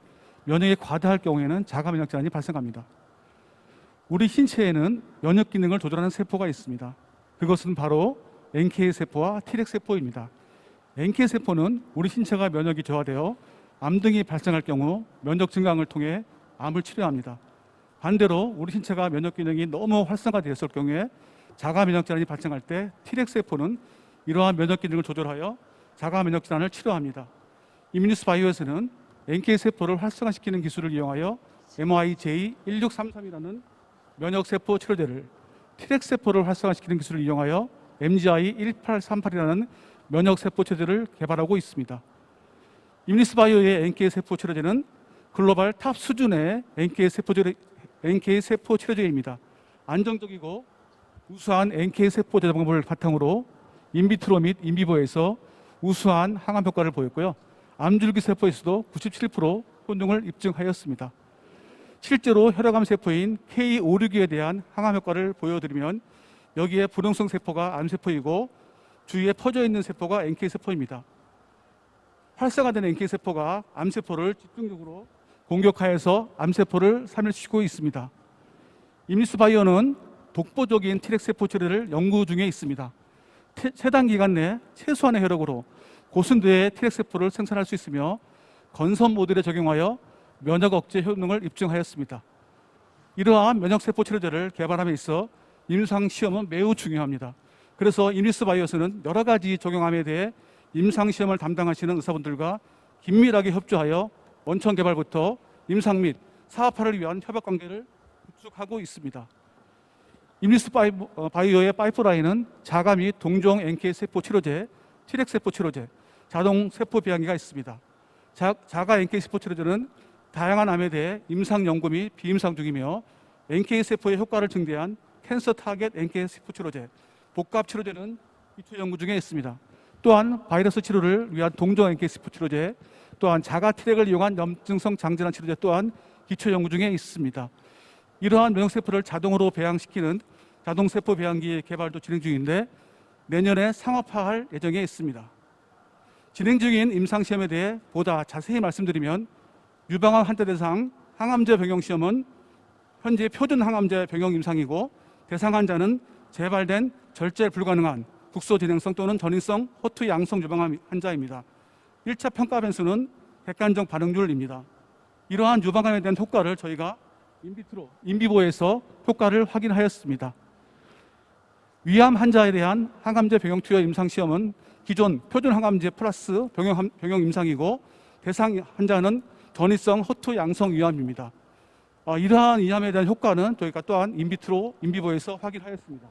면역이 과다할 경우에는 자가 면역 질환이 발생합니다. 우리 신체에는 면역 기능을 조절하는 세포가 있습니다. 그것은 바로 NK 세포와 Treg 세포입니다. NK 세포는 우리 신체가 면역이 저하되어 암 등이 발생할 경우 면역 증강을 통해 암을 치료합니다. 반대로 우리 신체가 면역 기능이 너무 활성화되었을 경우에 자가 면역 질환이 발생할 때 Treg 세포는 이러한 면역 기능을 조절하여 자가 면역 질환을 치료합니다. 이뮤니스 바이오에서는 NK 세포를 활성화시키는 기술을 이용하여 MIJ1633이라는 면역 세포 치료제를, Treg 세포를 활성화시키는 기술을 이용하여 MGI1838이라는 면역 세포 치료제를 개발하고 있습니다. 이뮤니스 바이오의 NK 세포 치료제는 글로벌 탑 수준의 NK 세포 치료제입니다. 안정적이고 우수한 NK 세포 제작 방법을 바탕으로 인비트로 및 인비보에서 우수한 항암 효과를 보였고요. 암줄기 세포에서도 97% 혼종을 입증하였습니다. 실제로 혈액암 세포인 K562에 대한 항암 효과를 보여드리면 여기에 불용성 세포가 암세포이고 주위에 퍼져 있는 세포가 NK 세포입니다. 활성화된 NK 세포가 암세포를 집중적으로 공격하여서 암세포를 사멸시키고 있습니다. 이뮤니스 바이오는 독보적인 Treg 세포 치료를 연구 중에 있습니다. 최단 기간 내 최소한의 혈액으로 고순도의 Treg 세포를 생산할 수 있으며 건선 모델에 적용하여 면역 억제 효능을 입증하였습니다. 이러한 면역 세포 치료제를 개발함에 있어 임상 시험은 매우 중요합니다. 그래서 이뮤니스 바이오에서는 여러 가지 적용함에 대해 임상 시험을 담당하시는 의사분들과 긴밀하게 협조하여 원천 개발부터 임상 및 사업화를 위한 협약 관계를 구축하고 있습니다. 이뮤니스 바이오의 파이프라인은 자가 및 동종 NK 세포 치료제, Treg 세포 치료제, 자동 세포 배양기가 있습니다. 자가 NK 세포 치료제는 다양한 암에 대해 임상 연구 및 비임상 중이며 NK 세포의 효과를 증대한 캔서 타겟 NK 세포 치료제, 복합 치료제는 기초 연구 중에 있습니다. 또한 바이러스 치료를 위한 동종 NK 세포 치료제, 또한 자가 Treg을 이용한 염증성 장질환 치료제 또한 기초 연구 중에 있습니다. 이러한 면역세포를 자동으로 배양시키는 자동세포 배양기 개발도 진행 중인데 내년에 상업화할 예정에 있습니다. 진행 중인 임상시험에 대해 보다 자세히 말씀드리면 유방암 환자 대상 항암제 병용 시험은 현재 표준 항암제 병용 임상이고 대상 환자는 재발된 절제 불가능한 국소 진행성 또는 전이성 호투 양성 유방암 환자입니다. 1차 평가 변수는 객관적 반응률입니다. 이러한 유방암에 대한 효과를 저희가 인비트로, 인비보에서 효과를 확인하였습니다. 위암 환자에 대한 항암제 병용 투여 임상시험은 기존 표준 항암제 플러스 병용 임상이고 대상 환자는 전이성 호투 양성 위암입니다. 이러한 위암에 대한 효과는 저희가 또한 인비트로, 인비보에서 확인하였습니다.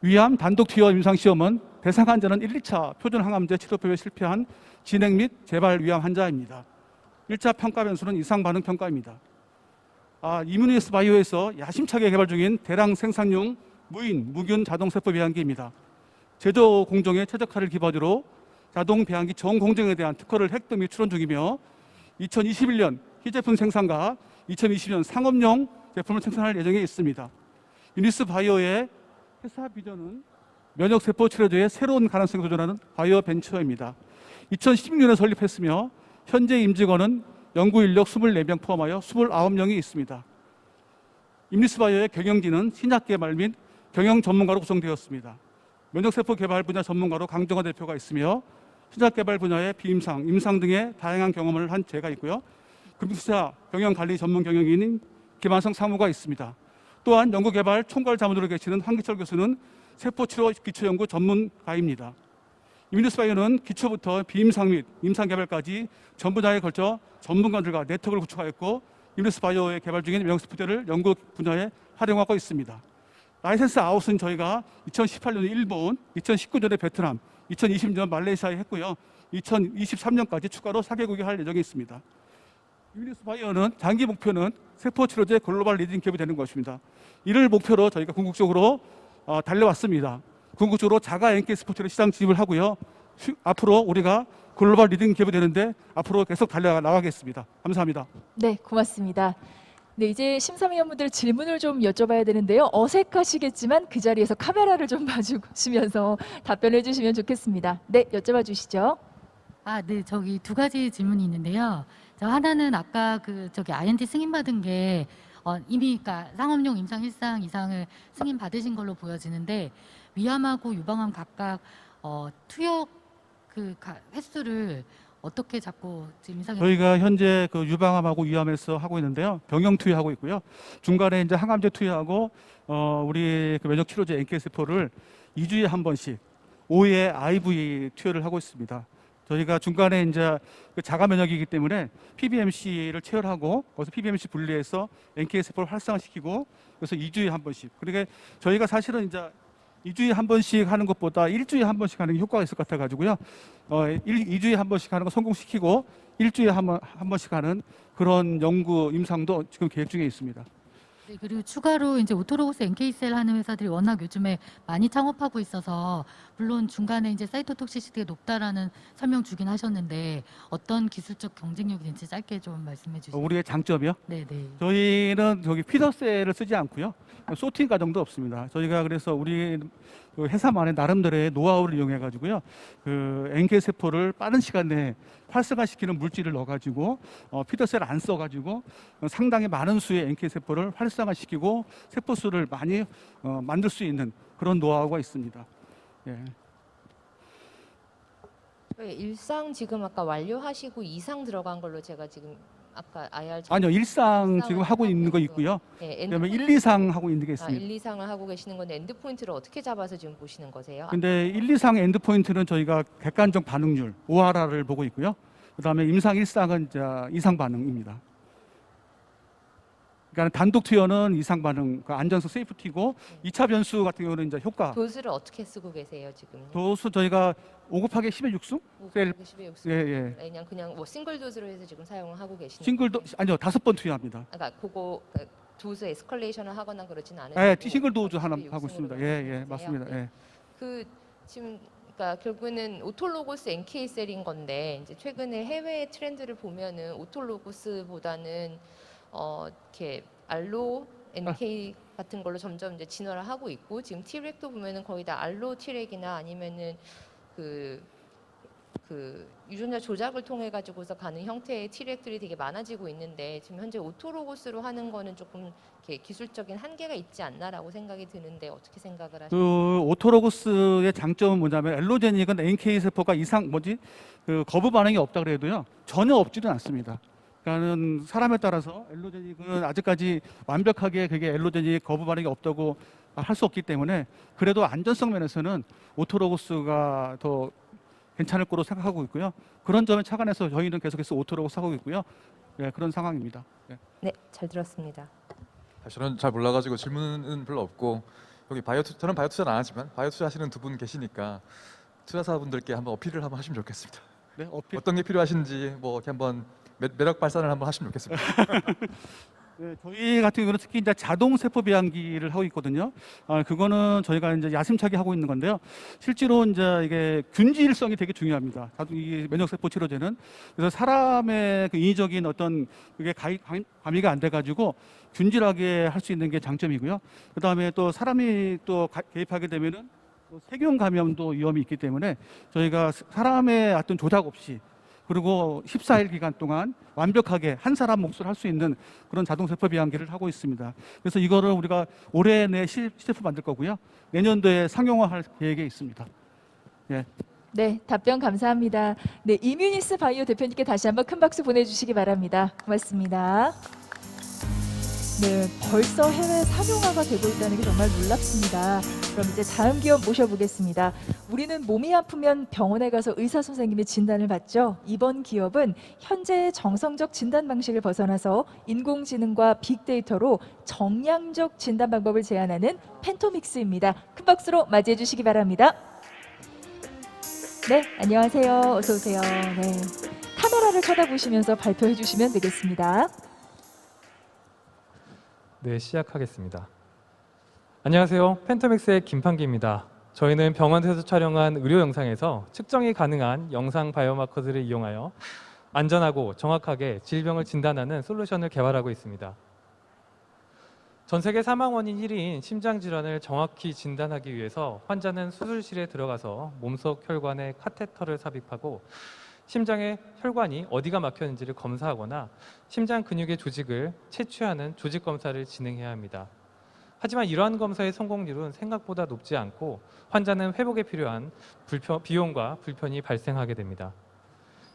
위암 단독 투여 임상시험은 대상 환자는 1, 2차 표준 항암제 치료법에 실패한 진행 및 재발 위암 환자입니다. 1차 평가 변수는 이상 반응 평가입니다. 이뮤니스 바이오에서 야심차게 개발 중인 대량 생산용 무균 자동 세포 배양기입니다. 제조 공정의 최적화를 기반으로 자동 배양기 전 공정에 대한 특허를 획득 및 출원 중이며 2021년 희제품 생산과 2020년 상업용 제품을 생산할 예정에 있습니다. 이뮤니스 바이오의 회사 비전은 면역 세포 치료제의 새로운 가능성을 도전하는 바이오 벤처입니다. 2016년에 설립했으며 현재 임직원은 연구 인력 24명 포함하여 29명이 있습니다. 이뮤니스 바이오의 경영진은 신약 개발 및 경영 전문가로 구성되었습니다. 면역세포 개발 분야 전문가로 강정화 대표가 있으며 신약 개발 분야의 비임상, 임상 등의 다양한 경험을 한 제가 있고요. 금융투자 경영관리 전문 경영인인 김한성 상무가 있습니다. 또한 연구개발 총괄 자문으로 계시는 황기철 교수는 세포치료 기초연구 전문가입니다. 이뮤니스 바이오는 기초부터 비임상 및 임상 개발까지 전 분야에 걸쳐 전문가들과 네트워크를 구축하였고 이뮤니스 바이오의 개발 중인 면역세포제를 연구 분야에 활용하고 있습니다. 라이센스 아웃은 저희가 2018년에 일본, 2019년에 베트남, 2020년 말레이시아에 했고요. 2023년까지 추가로 4개국이 할 예정에 있습니다. 이뮤니스 바이오는 장기 목표는 세포치료제 글로벌 리딩 기업이 되는 것입니다. 이를 목표로 저희가 궁극적으로 달려왔습니다. 궁극적으로 자가 NK 스포츠로 시장 진입을 하고요. 앞으로 우리가 글로벌 리딩 기업이 되는데 앞으로 계속 달려나가겠습니다. 감사합니다. 네, 고맙습니다. 네, 이제 심사위원분들 질문을 좀 여쭤봐야 되는데요. 어색하시겠지만 그 자리에서 카메라를 좀 봐주시면서 답변해 주시면 좋겠습니다. 네, 여쭤봐 주시죠. 네, 저기 두 가지 질문이 있는데요. 하나는 아까 저기 INT 승인 받은 게 이미 그러니까 상업용 임상 1상 이상을 승인 받으신 걸로 보여지는데 위암하고 유방암 각각 투여 횟수를 어떻게 잡고 지금 임상에 저희가 현재 그 유방암하고 위암에서 하고 있는데요. 병영 투여하고 있고요. 중간에 이제 항암제 투여하고 우리 그 면역 치료제 NK 세포를 2주에 한 번씩 5회 IV 투여를 하고 있습니다. 저희가 중간에 이제 그 자가 면역이기 때문에 PBMC를 체열하고 거기서 PBMC 분리해서 NK 세포를 활성화시키고 그래서 2주에 한 번씩. 그러니까 저희가 사실은 이제 2주에 한 번씩 하는 것보다 1주에 한 번씩 하는 게 효과가 있을 것 같아 가지고요. 2주에 한 번씩 하는 거 성공시키고 1주에 한 번씩 하는 그런 연구 임상도 지금 계획 중에 있습니다. 네, 그리고 추가로 이제 오토로고스 NK셀 하는 회사들이 워낙 요즘에 많이 창업하고 있어서 물론 중간에 이제 사이토톡시시티가 높다라는 설명 주긴 하셨는데 어떤 기술적 경쟁력이 있는지 짧게 좀 말씀해 주시죠. 우리의 장점이요? 네, 네. 저희는 저기 피더셀을 쓰지 않고요. 소팅 과정도 없습니다. 저희가 그래서 우리 그 회사만의 나름대로의 노하우를 이용해 가지고요. 그 NK 세포를 빠른 시간 내에 활성화시키는 물질을 넣어 가지고 피더셀 안 써 가지고 상당히 많은 수의 NK 세포를 활성화시키고 세포 수를 많이 만들 수 있는 그런 노하우가 있습니다. 예. 저희 1상 지금 아까 완료하시고 2상 들어간 걸로 제가 지금 아까 IR 아니요, 일상 지금 하고 있는 거 있고요. 네, 그다음에 1, 2상 하고 있는 게 있습니다. 1, 2상을 하고 계시는 건데 엔드 포인트를 어떻게 잡아서 지금 보시는 거세요? 근데 1, 2상 엔드 포인트는 저희가 객관적 반응률 ORR을 보고 있고요. 그다음에 임상 1상은 이상 반응입니다. 그러니까 단독 투여는 이상 반응, 그 안전성 세이프티고 2차 변수 같은 경우는 이제 효과. 도수를 어떻게 쓰고 계세요 지금? 도수 저희가 5 곱하기 10의 6수? 셀. 10의 6수. 예, 예. 그냥 뭐 싱글 도수로 해서 지금 사용을 하고 계시는. 싱글도 아니요, 5번 투여합니다. 그러니까 그거 도수 에스컬레이션을 하거나 그러지는 않으시고. 예, 싱글 도주 하나 10의 하고 있습니다. 6승으로 예, 하고 예, 계세요? 맞습니다. 네. 예. 그 지금 그러니까 결국에는 오토로고스 NK 셀인 건데 이제 최근에 해외 트렌드를 보면은 오토로고스보다는 이렇게 알로 NK 같은 걸로 점점 이제 진화를 하고 있고 지금 T렉도 보면은 거의 다 알로 T렉이나 아니면은 그 유전자 조작을 통해 가지고서 가는 형태의 T렉들이 되게 많아지고 있는데 지금 현재 오토로고스로 하는 거는 조금 이렇게 기술적인 한계가 있지 않나라고 생각이 드는데 어떻게 생각을 하세요? 그 오토로고스의 장점은 뭐냐면 엘로제닉은 NK 세포가 그 거부 반응이 없다 그래도요 전혀 없지는 않습니다. 그러니까는 사람에 따라서 엘로제닉은 아직까지 완벽하게 그게 엘로제닉 거부 반응이 없다고 할 수 없기 때문에 그래도 안전성 면에서는 오토로고스가 더 괜찮을 거로 생각하고 있고요. 그런 점에 착안해서 저희는 계속해서 오토로고스 하고 있고요. 네, 그런 상황입니다. 네. 네, 잘 들었습니다. 저는 잘 몰라가지고 질문은 별로 없고 여기 저는 바이오 투자는 안 하지만 바이오 투자 하시는 두 분 계시니까 투자사분들께 한번 어필을 한번 하시면 좋겠습니다. 네, 어떤 게 필요하신지 뭐 이렇게 한번 매력 발산을 한번 하시면 좋겠습니다. 네, 저희 같은 경우는 특히 이제 자동 세포 배양기를 하고 있거든요. 그거는 저희가 이제 야심차게 하고 있는 건데요. 실제로 이제 이게 균질성이 되게 중요합니다. 이 면역 세포 치료제는 그래서 사람의 그 인위적인 어떤 그게 가미가 안 돼가지고 균질하게 할 수 있는 게 장점이고요. 그 다음에 또 사람이 또 개입하게 되면은 또 세균 감염도 위험이 있기 때문에 저희가 사람의 어떤 조작 없이 그리고 14일 기간 동안 완벽하게 한 사람 몫을 할 수 있는 그런 자동세포 배양기를 하고 있습니다. 그래서 이거를 우리가 올해 내 시제품 만들 거고요. 내년도에 상용화할 계획에 있습니다. 예. 네, 답변 감사합니다. 네, 이뮤니스 바이오 대표님께 다시 한번 큰 박수 보내주시기 바랍니다. 고맙습니다. 네, 벌써 해외 상용화가 되고 있다는 게 정말 놀랍습니다. 그럼 이제 다음 기업 모셔보겠습니다. 우리는 몸이 아프면 병원에 가서 의사 선생님의 진단을 받죠. 이번 기업은 현재의 정성적 진단 방식을 벗어나서 인공지능과 빅데이터로 정량적 진단 방법을 제안하는 펜토믹스입니다. 큰 박수로 맞이해 주시기 바랍니다. 네, 안녕하세요. 어서 오세요. 네, 카메라를 쳐다보시면서 발표해 주시면 되겠습니다. 네, 시작하겠습니다. 안녕하세요. 펜토믹스의 김판기입니다. 저희는 병원에서 촬영한 의료 영상에서 측정이 가능한 영상 바이오마커들을 이용하여 안전하고 정확하게 질병을 진단하는 솔루션을 개발하고 있습니다. 전 세계 사망 원인 1위인 심장 질환을 정확히 진단하기 위해서 환자는 수술실에 들어가서 몸속 혈관에 카테터를 삽입하고 심장의 혈관이 어디가 막혔는지를 검사하거나 심장 근육의 조직을 채취하는 조직 검사를 진행해야 합니다. 하지만 이러한 검사의 성공률은 생각보다 높지 않고 환자는 회복에 필요한 비용과 불편이 발생하게 됩니다.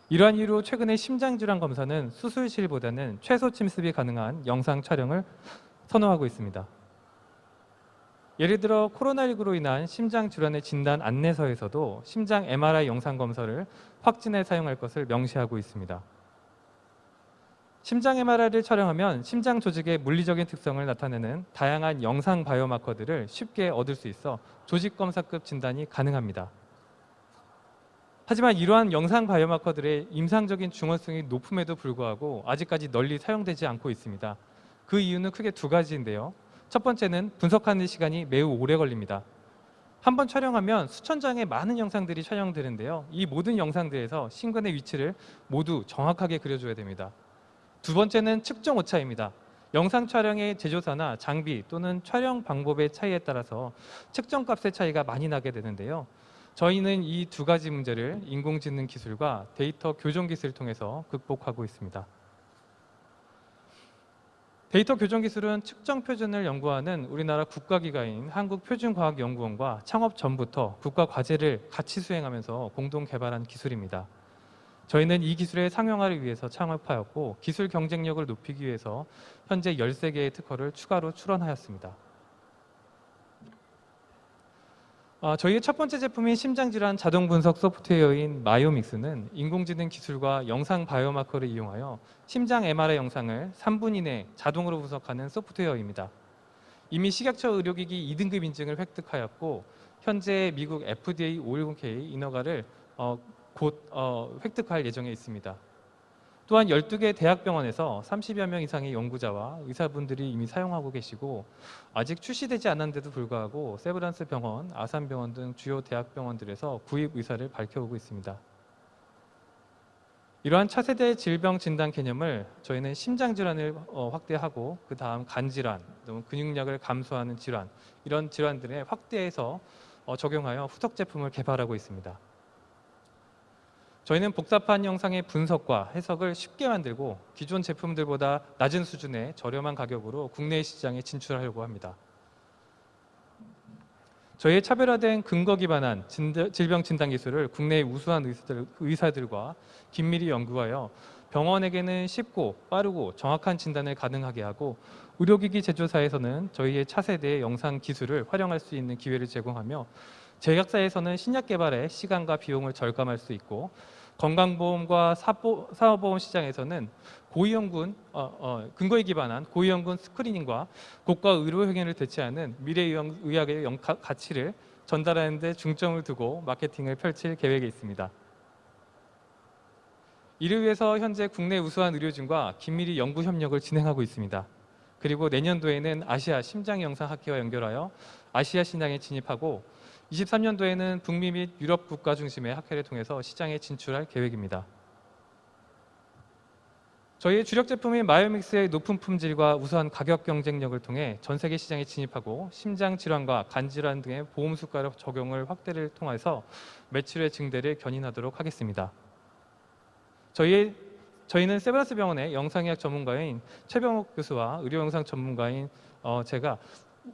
이러한 이유로 최근에 심장질환 검사는 수술실보다는 최소 침습이 가능한 영상 촬영을 선호하고 있습니다. 예를 들어 코로나19로 인한 심장 질환의 진단 안내서에서도 심장 MRI 영상 검사를 확진에 사용할 것을 명시하고 있습니다. 심장 MRI를 촬영하면 심장 조직의 물리적인 특성을 나타내는 다양한 영상 바이오마커들을 쉽게 얻을 수 있어 조직 검사급 진단이 가능합니다. 하지만 이러한 영상 바이오마커들의 임상적인 중원성이 높음에도 불구하고 아직까지 널리 사용되지 않고 있습니다. 그 이유는 크게 두 가지인데요. 첫 번째는 분석하는 시간이 매우 오래 걸립니다. 한 번 촬영하면 수천 장의 많은 영상들이 촬영되는데요. 이 모든 영상들에서 신근의 위치를 모두 정확하게 그려줘야 됩니다. 두 번째는 측정 오차입니다. 영상 촬영의 제조사나 장비 또는 촬영 방법의 차이에 따라서 측정값의 차이가 많이 나게 되는데요. 저희는 이 두 가지 문제를 인공지능 기술과 데이터 교정 기술을 통해서 극복하고 있습니다. 데이터 교정 기술은 측정 표준을 연구하는 우리나라 국가기관인 한국표준과학연구원과 창업 전부터 국가 과제를 같이 수행하면서 공동 개발한 기술입니다. 저희는 이 기술의 상용화를 위해서 창업하였고 기술 경쟁력을 높이기 위해서 현재 13개의 특허를 추가로 출원하였습니다. 저희의 첫 번째 제품인 심장질환 자동 분석 소프트웨어인 마이오믹스는 인공지능 기술과 영상 바이오마커를 이용하여 심장 MRI 영상을 3분 이내 자동으로 분석하는 소프트웨어입니다. 이미 식약처 의료기기 2등급 인증을 획득하였고 현재 미국 FDA 510K 인허가를 곧 획득할 예정에 있습니다. 또한 12개 대학병원에서 30여 명 이상의 연구자와 의사분들이 이미 사용하고 계시고 아직 출시되지 않았는데도 불구하고 세브란스 병원, 아산병원 등 주요 대학병원들에서 구입 의사를 밝혀오고 있습니다. 이러한 차세대 질병 진단 개념을 저희는 심장질환을 확대하고 그 다음 간질환, 근육량을 감소하는 질환 이런 질환들에 확대해서 적용하여 후속 제품을 개발하고 있습니다. 저희는 복잡한 영상의 분석과 해석을 쉽게 만들고 기존 제품들보다 낮은 수준의 저렴한 가격으로 국내 시장에 진출하려고 합니다. 저희의 차별화된 근거 기반한 질병 진단 기술을 국내의 우수한 의사들과 긴밀히 연구하여 병원에게는 쉽고 빠르고 정확한 진단을 가능하게 하고 의료기기 제조사에서는 저희의 차세대의 영상 기술을 활용할 수 있는 기회를 제공하며 제약사에서는 신약 개발에 시간과 비용을 절감할 수 있고 건강보험과 사업보험 시장에서는 근거에 기반한 고위험군 스크리닝과 고가 의료 행위를 대체하는 미래의학의 가치를 전달하는 데 중점을 두고 마케팅을 펼칠 계획에 있습니다. 이를 위해서 현재 국내 우수한 의료진과 긴밀히 연구 협력을 진행하고 있습니다. 그리고 내년도에는 아시아 심장영상학회와 연결하여 아시아 시장에 진입하고 23년도에는 북미 및 유럽 국가 중심의 학회를 통해서 시장에 진출할 계획입니다. 저희의 주력 제품인 마이오믹스의 높은 품질과 우수한 가격 경쟁력을 통해 전 세계 시장에 진입하고 심장 질환과 간 질환 등의 보험 수가를 적용을 확대를 통해서 매출의 증대를 견인하도록 하겠습니다. 저희는 세브란스 병원의 영상의학 전문가인 최병욱 교수와 의료영상 전문가인 제가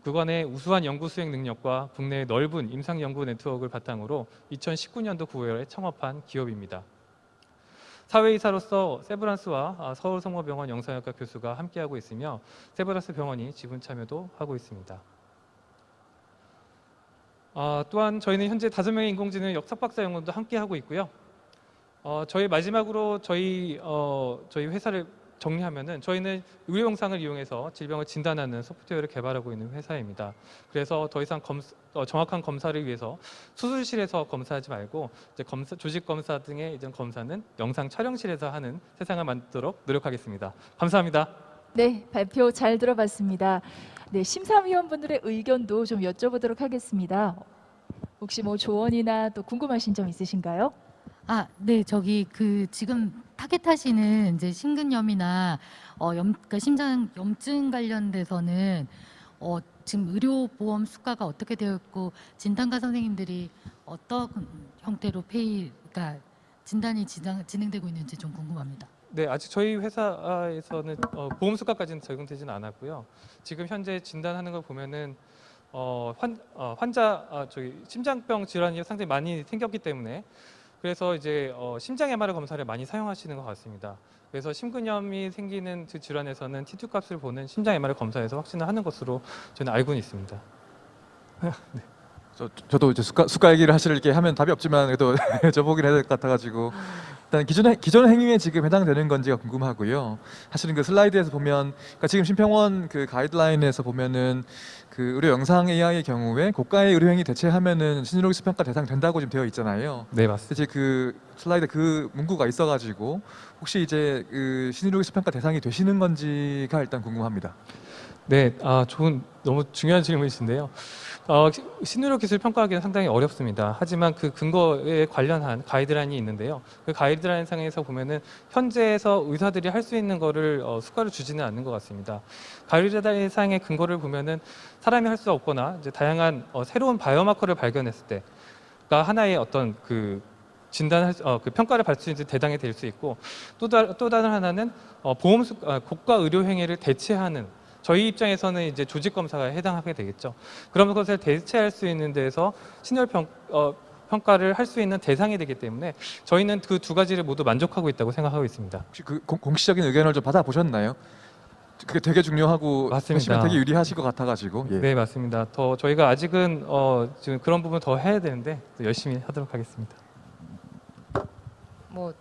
그간의 우수한 연구 수행 능력과 국내의 넓은 임상 연구 네트워크를 바탕으로 2019년도 9월에 창업한 기업입니다. 사회이사로서 세브란스와 서울성모병원 영상의학과 교수가 함께하고 있으며 세브란스 병원이 지분 참여도 하고 있습니다. 또한 저희는 현재 5명의 인공지능 석박사 연구원도 함께하고 있고요. 저희 마지막으로 저희 회사를 정리하면은 저희는 의료 영상을 이용해서 질병을 진단하는 소프트웨어를 개발하고 있는 회사입니다. 그래서 더 이상 정확한 검사를 위해서 수술실에서 검사하지 말고 이제 조직 검사 등의 이전 검사는 영상 촬영실에서 하는 세상을 만들도록 노력하겠습니다. 감사합니다. 네, 발표 잘 들어봤습니다. 네, 심사위원분들의 의견도 좀 여쭤보도록 하겠습니다. 혹시 뭐 조언이나 또 궁금하신 점 있으신가요? 네, 지금 타겟하시는 이제 심근염이나 그러니까 심장 염증 관련돼서는 지금 의료보험 수가가 어떻게 되어 있고 진단가 선생님들이 어떤 형태로 그러니까 진단이 진행되고 있는지 좀 궁금합니다. 네, 아직 저희 회사에서는 보험 수가까지는 적용되지는 않았고요. 지금 현재 진단하는 걸 보면은 환자 저기 심장병 질환이 상당히 많이 생겼기 때문에 그래서 이제 심장 MR 검사를 많이 사용하시는 것 같습니다. 그래서 심근염이 생기는 그 질환에서는 T2 값을 보는 심장 MR 검사에서 확진을 하는 것으로 저는 알고는 있습니다. 저도 이제 수가 얘기를 하실게 하면 답이 없지만 그래도 여쭤보긴 해야 될 것 같아가지고 일단 기존 행위에 지금 해당되는 건지가 궁금하고요. 사실은 그 슬라이드에서 보면 그러니까 지금 심평원 그 가이드라인에서 보면은 그 의료 영상 AI의 경우에 고가의 의료 행위 대체하면은 신의료기술 평가 대상 된다고 지금 되어 있잖아요. 네, 맞습니다. 이제 그 슬라이드 그 문구가 있어가지고 혹시 이제 그 신의료기술 평가 대상이 되시는 건지가 일단 궁금합니다. 네, 너무 중요한 질문이신데요. 신의료 기술 평가하기는 상당히 어렵습니다. 하지만 그 근거에 관련한 가이드라인이 있는데요. 그 가이드라인 상에서 보면은 현재에서 의사들이 할 수 있는 거를 수가를 주지는 않는 것 같습니다. 가이드라인 상의 근거를 보면은 사람이 할 수 없거나 이제 다양한 새로운 바이오마커를 발견했을 때가 하나의 어떤 그 진단할 그 평가를 받을 수 있는 대상이 될 수 있고 또 다른 하나는 고가 의료 행위를 대체하는 저희 입장에서는 이제 조직 검사가 해당하게 되겠죠. 그런 것을 대체할 수 있는 데에서 신혈 평가를 할 수 있는 대상이 되기 때문에 저희는 그 두 가지를 모두 만족하고 있다고 생각하고 있습니다. 혹시 그 공식적인 의견을 좀 받아보셨나요? 그게 되게 중요하고 맞습니다. 하시면 되게 유리하실 것 같아가지고. 예. 네, 맞습니다. 더 저희가 아직은 지금 그런 부분 더 해야 되는데 열심히 하도록 하겠습니다. 뭐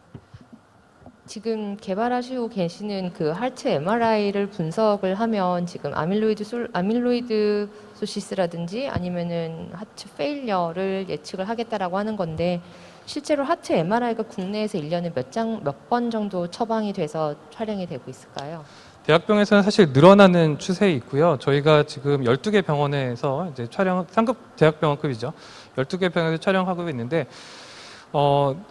지금 개발하시고 계시는 그 하트 MRI를 분석을 하면 지금 아밀로이드 소시스라든지 아니면은 하트 페일러를 예측을 하겠다라고 하는 건데 실제로 하트 MRI가 국내에서 1년에 몇 번 정도 처방이 돼서 촬영이 되고 있을까요? 대학병에서는 사실 늘어나는 추세에 있고요. 저희가 지금 12개 병원에서 이제 상급 대학병원급이죠. 12개 병원에서 촬영하고 있는데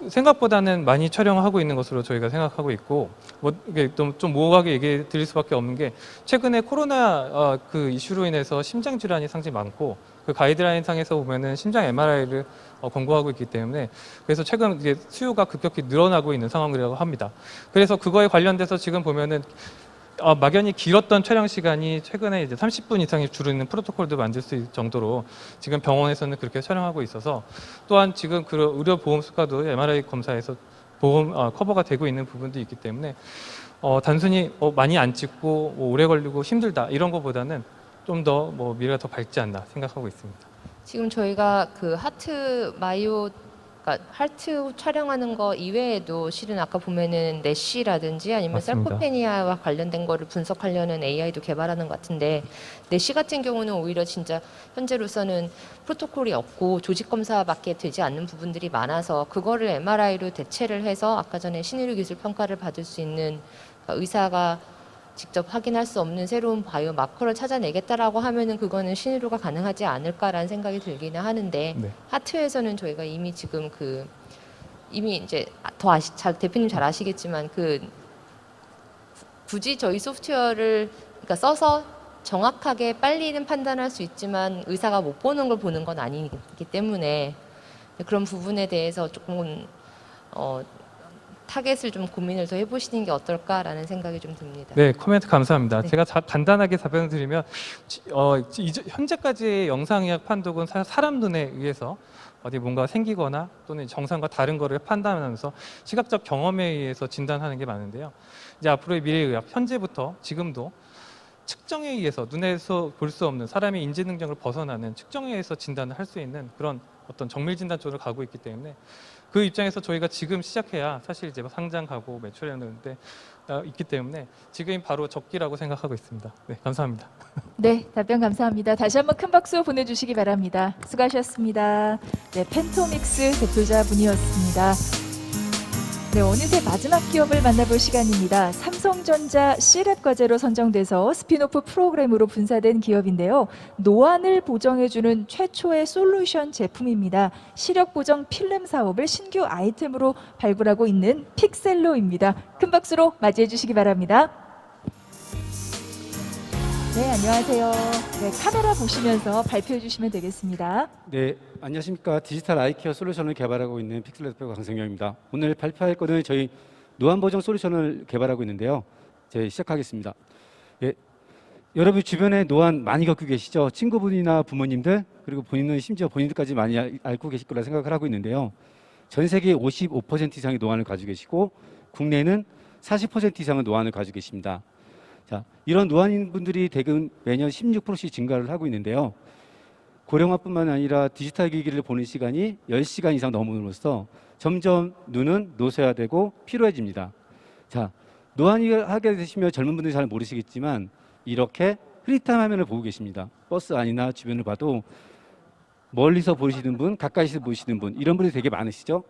생각보다는 많이 촬영하고 있는 것으로 저희가 생각하고 있고 뭐 이게 좀 모호하게 얘기 드릴 수밖에 없는 게 최근에 코로나 그 이슈로 인해서 심장 질환이 상당히 많고 그 가이드라인 상에서 보면은 심장 MRI를 권고하고 있기 때문에 그래서 최근 이제 수요가 급격히 늘어나고 있는 상황이라고 합니다. 그래서 그거에 관련돼서 지금 보면은 막연히 길었던 촬영 시간이 최근에 이제 30분 이상이 줄이는 프로토콜도 만들 수 있을 정도로 지금 병원에서는 그렇게 촬영하고 있어서 또한 지금 그 의료 보험 수가도 MRI 검사에서 보험 커버가 되고 있는 부분도 있기 때문에 단순히 많이 안 찍고 오래 걸리고 힘들다 이런 것보다는 좀 더 미래가 더 밝지 않나 생각하고 있습니다. 지금 저희가 그 하트 촬영하는 거 이외에도 실은 아까 보면은 내시라든지 아니면 맞습니다. sarcopenia와 관련된 거를 분석하려는 AI도 개발하는 것 같은데 내시 같은 경우는 오히려 진짜 현재로서는 프로토콜이 없고 조직 검사밖에 되지 않는 부분들이 많아서 그거를 MRI로 대체를 해서 아까 전에 신의료 기술 평가를 받을 수 있는 의사가 직접 확인할 수 없는 새로운 바이오 마커를 찾아내겠다라고 하면은 그거는 신의료가 가능하지 않을까라는 생각이 들기는 하는데 네. 하트에서는 저희가 이미 지금 이미 이제 대표님 잘 아시겠지만 굳이 저희 소프트웨어를 그러니까 써서 정확하게 빨리는 판단할 수 있지만 의사가 못 보는 걸 보는 건 아니기 때문에 그런 부분에 대해서 조금 타겟을 좀 고민을 더 해보시는 게 어떨까라는 생각이 좀 듭니다. 네, 코멘트 감사합니다. 네. 제가 간단하게 답변을 드리면 현재까지의 영상의학 판독은 사람 눈에 의해서 어디 뭔가 생기거나 또는 정상과 다른 거를 판단하면서 시각적 경험에 의해서 진단하는 게 많은데요. 이제 앞으로의 미래의학, 현재부터 지금도 측정에 의해서 눈에서 볼 수 없는 사람의 인지 능력을 벗어나는 측정에 의해서 진단을 할 수 있는 그런 어떤 정밀 진단 쪽으로 가고 있기 때문에 그 입장에서 저희가 지금 시작해야 사실 이제 상장 가고 매출하는데 있기 때문에 지금이 바로 적기라고 생각하고 있습니다. 네, 감사합니다. 네, 답변 감사합니다. 다시 한번 큰 박수 보내주시기 바랍니다. 수고하셨습니다. 네, 펜토믹스 대표자분이었습니다. 네, 어느새 마지막 기업을 만나볼 시간입니다. 삼성전자 C랩 과제로 선정돼서 스피노프 프로그램으로 분사된 기업인데요. 노안을 보정해주는 최초의 솔루션 제품입니다. 시력 보정 필름 사업을 신규 아이템으로 발굴하고 있는 픽셀로입니다. 큰 박수로 맞이해 주시기 바랍니다. 네, 안녕하세요. 네, 카메라 보시면서 발표해 주시면 되겠습니다. 네, 안녕하십니까. 디지털 아이케어 솔루션을 개발하고 있는 픽셀 대표 강성영입니다. 오늘 발표할 거는 저희 노안 보정 솔루션을 개발하고 있는데요. 시작하겠습니다. 예, 여러분 주변에 노안 많이 겪고 계시죠? 친구분이나 부모님들, 그리고 본인은 심지어 본인들까지 많이 앓고 계실 거라 생각을 하고 있는데요. 전 세계 55% 이상의 노안을 가지고 계시고 국내는 40% 이상의 노안을 가지고 계십니다. 자, 이런 노안인 분들이 대금 매년 16%씩 증가를 하고 있는데요. 고령화뿐만 아니라 디지털 기기를 보는 시간이 10시간 이상 넘음으로써 점점 눈은 노쇠화되고 피로해집니다. 자, 노안이 하게 되시면 젊은 분들이 잘 모르시겠지만 이렇게 흐릿한 화면을 보고 계십니다. 버스 안이나 주변을 봐도 멀리서 보시는 분, 가까이서 보시는 분, 이런 분들이 되게 많으시죠?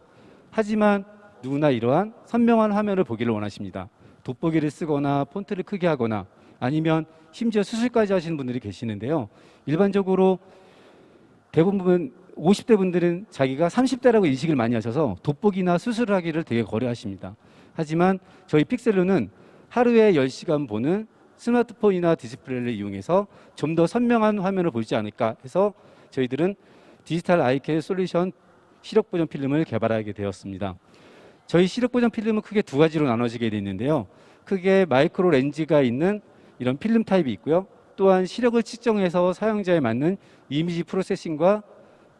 하지만 누구나 이러한 선명한 화면을 보기를 원하십니다. 돋보기를 쓰거나 폰트를 크게 하거나 아니면 심지어 수술까지 하시는 분들이 계시는데요. 일반적으로 대부분 50대 분들은 자기가 30대라고 인식을 많이 하셔서 돋보기나 수술을 하기를 되게 거래하십니다. 하지만 저희 픽셀로는 하루에 10시간 보는 스마트폰이나 디스플레이를 이용해서 좀 더 선명한 화면을 보이지 않을까 해서 저희들은 디지털 아이케어 솔루션 시력 보정 필름을 개발하게 되었습니다. 저희 시력 보정 필름은 크게 두 가지로 나눠지게 되어 있는데요. 크게 마이크로 렌즈가 있는 이런 필름 타입이 있고요. 또한 시력을 측정해서 사용자에 맞는 이미지 프로세싱과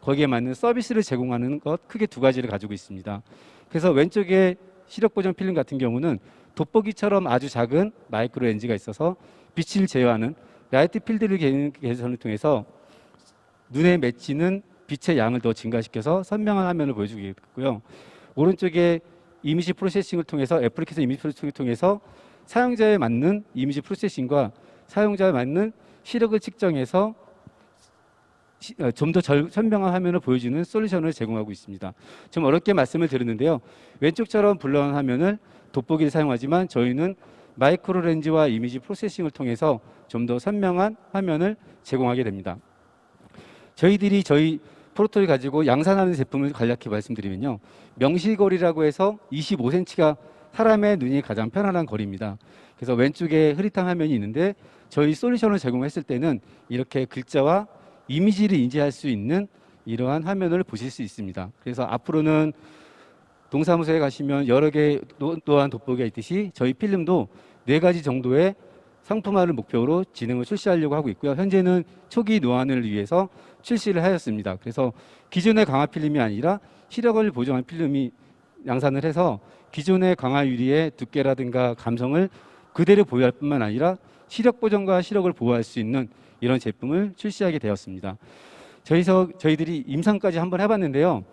거기에 맞는 서비스를 제공하는 것, 크게 두 가지를 가지고 있습니다. 그래서 왼쪽에 시력 보정 필름 같은 경우는 돋보기처럼 아주 작은 마이크로 렌즈가 있어서 빛을 제어하는 라이트 필드를 개선을 통해서 눈에 맺히는 빛의 양을 더 증가시켜서 선명한 화면을 보여주겠고요. 오른쪽에 이미지 프로세싱을 통해서 애플리케이션 이미지 프로세싱을 통해서 사용자에 맞는 이미지 프로세싱과 사용자에 맞는 시력을 측정해서 좀 더 선명한 화면을 보여주는 솔루션을 제공하고 있습니다. 좀 어렵게 말씀을 드렸는데요. 왼쪽처럼 블러한 화면을 돋보기를 사용하지만 저희는 마이크로 렌즈와 이미지 프로세싱을 통해서 좀 더 선명한 화면을 제공하게 됩니다. 저희들이 저희 프로토를 가지고 양산하는 제품을 간략히 말씀드리면요. 명실거리라고 해서 25cm가 사람의 눈이 가장 편안한 거리입니다. 그래서 왼쪽에 흐릿한 화면이 있는데 저희 솔루션을 제공했을 때는 이렇게 글자와 이미지를 인지할 수 있는 이러한 화면을 보실 수 있습니다. 그래서 앞으로는 동사무소에 가시면 여러 개의 노안 돋보기가 있듯이 저희 필름도 4가지 정도의 상품화를 목표로 진행을 출시하려고 하고 있고요. 현재는 초기 노안을 위해서 출시를 하였습니다. 그래서 기존의 강화 필름이 아니라 시력을 보정한 필름이 양산을 해서 기존의 강화 유리의 두께라든가 감성을 그대로 보유할 뿐만 아니라 시력 보정과 시력을 보호할 수 있는 이런 제품을 출시하게 되었습니다. 저희들이 임상까지 한번 해봤는데요.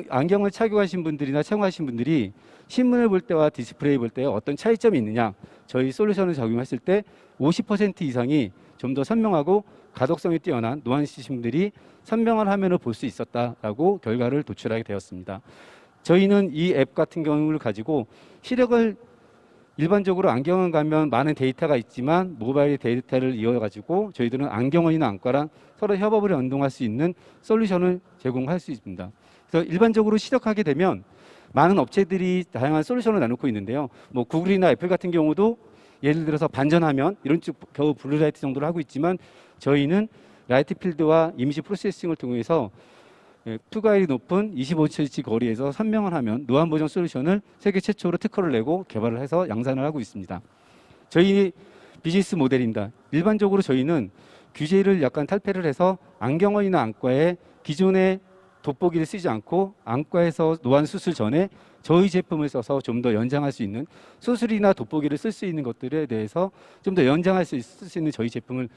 안경을 착용하신 분들이나 착용하신 분들이 신문을 볼 때와 디스플레이 볼 때 어떤 차이점이 있느냐, 저희 솔루션을 적용했을 때 50% 이상이 좀 더 선명하고 가독성이 뛰어난 노안 있으신 분들이 선명한 화면을 볼 수 있었다라고 결과를 도출하게 되었습니다. 저희는 이 앱 같은 경우를 가지고 시력을 일반적으로 안경을 가면 많은 데이터가 있지만 모바일 데이터를 이어가지고 저희들은 안경원이나 안과랑 서로 협업을 연동할 수 있는 솔루션을 제공할 수 있습니다. 그래서 일반적으로 시력하게 되면 많은 업체들이 다양한 솔루션을 나누고 있는데요. 뭐 구글이나 애플 같은 경우도 예를 들어서 반전화면 이런 쪽 겨우 블루라이트 정도를 하고 있지만 저희는 라이트 필드와 이미지 프로세싱을 통해서 투과율이 높은 25cm 거리에서 선명한 화면 노안 보정 솔루션을 세계 최초로 특허를 내고 개발을 해서 양산을 하고 있습니다. 저희 비즈니스 모델입니다. 일반적으로 저희는 규제를 약간 탈피를 해서 안경원이나 안과에 기존의 돋보기를 쓰지 않고 안과에서 노안 수술 전에 저희 제품을 써서 좀 더 연장할 수 있는 수술이나 돋보기를 쓸 수 있는 것들에 대해서 좀 더 연장할 수 있는 저희 제품을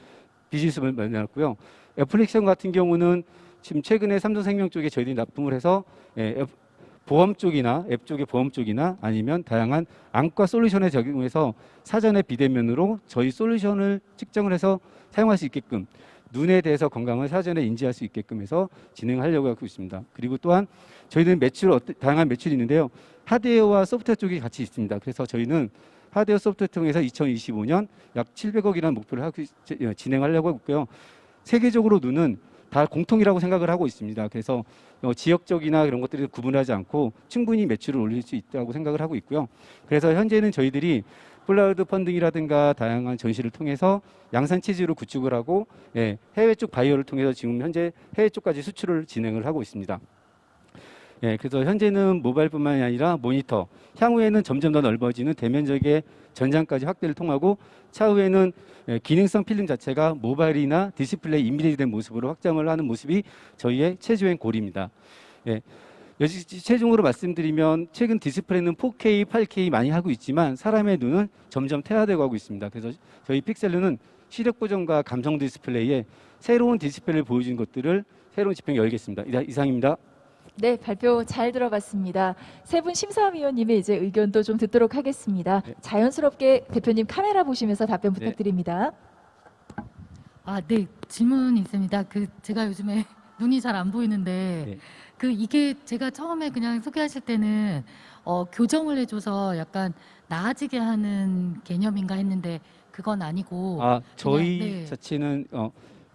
비즈니스를 만들었고요. 애플리케이션 같은 경우는 지금 최근에 삼성생명 쪽에 저희들이 납품을 해서 보험 쪽이나 앱 쪽의 보험 쪽이나 아니면 다양한 안과 솔루션에 적용해서 사전에 비대면으로 저희 솔루션을 측정을 해서 사용할 수 있게끔 눈에 대해서 건강을 사전에 인지할 수 있게끔 해서 진행하려고 하고 있습니다. 그리고 또한 저희는 다양한 매출이 있는데요. 하드웨어와 소프트웨어 쪽이 같이 있습니다. 그래서 저희는 하드웨어 소프트웨어 통해서 2025년 약 700억이라는 목표를 진행하려고 하고 있고요. 세계적으로 눈은 다 공통이라고 생각을 하고 있습니다. 그래서 지역적이나 그런 것들을 구분하지 않고 충분히 매출을 올릴 수 있다고 생각을 하고 있고요. 그래서 현재는 저희들이 클라우드 펀딩이라든가 다양한 전시를 통해서 양산 체제로 구축을 하고 해외 쪽 바이어를 통해서 지금 현재 해외 쪽까지 수출을 진행을 하고 있습니다. 그래서 현재는 모바일뿐만이 아니라 모니터, 향후에는 점점 더 넓어지는 대면적의 전장까지 확대를 통하고 차후에는 기능성 필름 자체가 모바일이나 디스플레이 인비디된 모습으로 확장을 하는 모습이 저희의 최종의 골입니다. 최종으로 말씀드리면 최근 디스플레이는 4K, 8K 많이 하고 있지만 사람의 눈은 점점 퇴화되고 하고 있습니다. 그래서 저희 픽셀루는 시력 보정과 감성 디스플레이에 새로운 디스플레이를 보여준 것들을 새로운 집행 열겠습니다. 이상입니다. 네, 발표 잘 들어봤습니다. 세 분 심사위원님의 이제 의견도 좀 듣도록 하겠습니다. 네. 자연스럽게 대표님 카메라 보시면서 답변 부탁드립니다. 네, 질문 있습니다. 제가 요즘에 눈이 잘 안 보이는데 이게 제가 처음에 그냥 소개하실 때는 교정을 해줘서 약간 나아지게 하는 개념인가 했는데 그건 아니고 저희 네. 자체는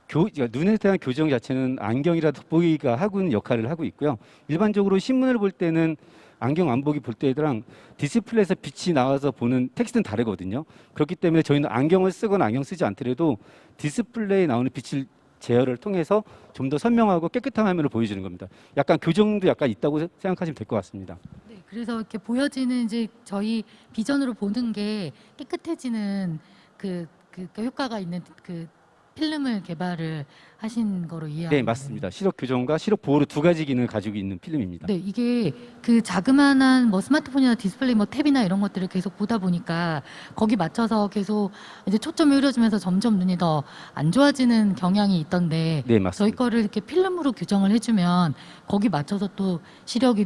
그러니까 눈에 대한 교정 자체는 안경이라 돋보기가 하고 있는 역할을 하고 있고요. 일반적으로 신문을 볼 때는 안경 안 보기 볼 때랑 디스플레이에서 빛이 나와서 보는 텍스트는 다르거든요. 그렇기 때문에 저희는 안경을 쓰거나 안경 쓰지 않더라도 디스플레이에 나오는 빛을 제어를 통해서 좀 더 선명하고 깨끗한 화면을 보여주는 겁니다. 약간 교정도 약간 있다고 생각하시면 될 것 같습니다. 네, 그래서 이렇게 보여지는 이제 저희 비전으로 보는 게 깨끗해지는 그 효과가 있는 그 필름을 개발을 하신 거로 이해하고 네, 맞습니다. 시력 교정과 시력 보호로 두 가지 기능을 가지고 있는 필름입니다. 네, 이게 그 자그마한 뭐 스마트폰이나 디스플레이 뭐 탭이나 이런 것들을 계속 보다 보니까 거기 맞춰서 계속 이제 초점이 흐려지면서 점점 눈이 더 안 좋아지는 경향이 있던데 네, 맞습니다. 저희 거를 이렇게 필름으로 교정을 해주면 거기 맞춰서 또 시력이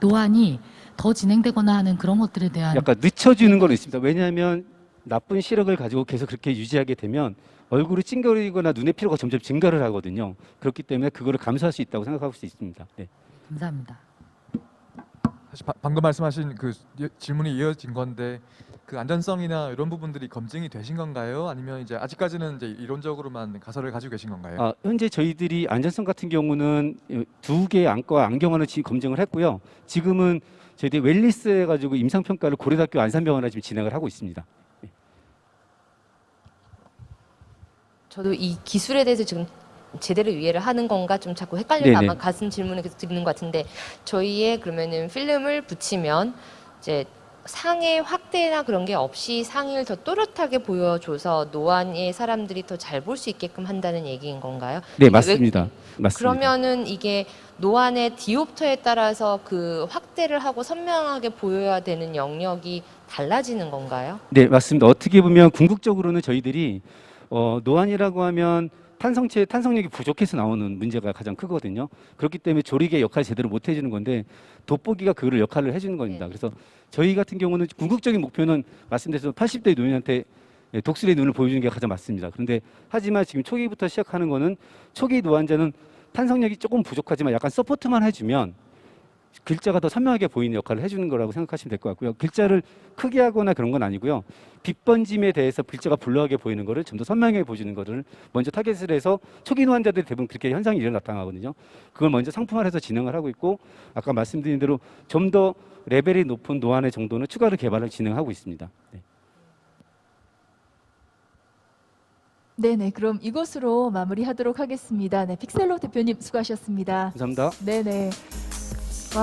노안이 더 진행되거나 하는 그런 것들에 대한 약간 늦춰주는 건 있습니다. 왜냐하면 나쁜 시력을 가지고 계속 그렇게 유지하게 되면 얼굴이 찡그리거나 눈의 피로가 점점 증가를 하거든요. 그렇기 때문에 그거를 감수할 수 있다고 생각할 수 있습니다. 네. 감사합니다. 사실 방금 말씀하신 그 질문이 이어진 건데 그 안전성이나 이런 부분들이 검증이 되신 건가요? 아니면 이제 아직까지는 이제 이론적으로만 가설을 가지고 계신 건가요? 현재 저희들이 안전성 같은 경우는 2개의 안과 안경원을 지금 검증을 했고요. 지금은 저희들이 웰리스 해가지고 임상평가를 고려대학교 안산병원에 지금 진행을 하고 있습니다. 저도 이 기술에 대해서 지금 제대로 이해를 하는 건가 좀 자꾸 헷갈려서 네네. 아마 같은 질문을 계속 드리는 것 같은데 저희의 그러면은 필름을 붙이면 이제 상의 확대나 그런 게 없이 상의를 더 또렷하게 보여줘서 노안의 사람들이 더 잘 볼 수 있게끔 한다는 얘기인 건가요? 네, 이게 맞습니다. 맞습니다. 그러면은 이게 노안의 디옵터에 따라서 그 확대를 하고 선명하게 보여야 되는 영역이 달라지는 건가요? 네, 맞습니다. 어떻게 보면 궁극적으로는 저희들이 노안이라고 하면 탄성력이 부족해서 나오는 문제가 가장 크거든요. 그렇기 때문에 조리개 역할을 제대로 못 해주는 건데 돋보기가 그거를 역할을 해주는 겁니다. 그래서 저희 같은 경우는 궁극적인 목표는 말씀드린 80대 노인한테 독수리의 눈을 보여주는 게 가장 맞습니다. 그런데 하지만 지금 초기부터 시작하는 거는 초기 노안자는 탄성력이 조금 부족하지만 약간 서포트만 해주면 글자가 더 선명하게 보이는 역할을 해주는 거라고 생각하시면 될 것 같고요. 글자를 크게 하거나 그런 건 아니고요. 빛 번짐에 대해서 글자가 블러하게 보이는 거를 좀 더 선명하게 보여주는 거를 먼저 타겟을 해서 초기 노안자들이 대부분 그렇게 현상이 나타나거든요. 그걸 먼저 상품화해서 진행을 하고 있고 아까 말씀드린 대로 좀 더 레벨이 높은 노안의 정도는 추가로 개발을 진행하고 있습니다. 네. 네네, 그럼 이것으로 마무리하도록 하겠습니다. 네, 픽셀로 대표님 수고하셨습니다. 감사합니다. 네네.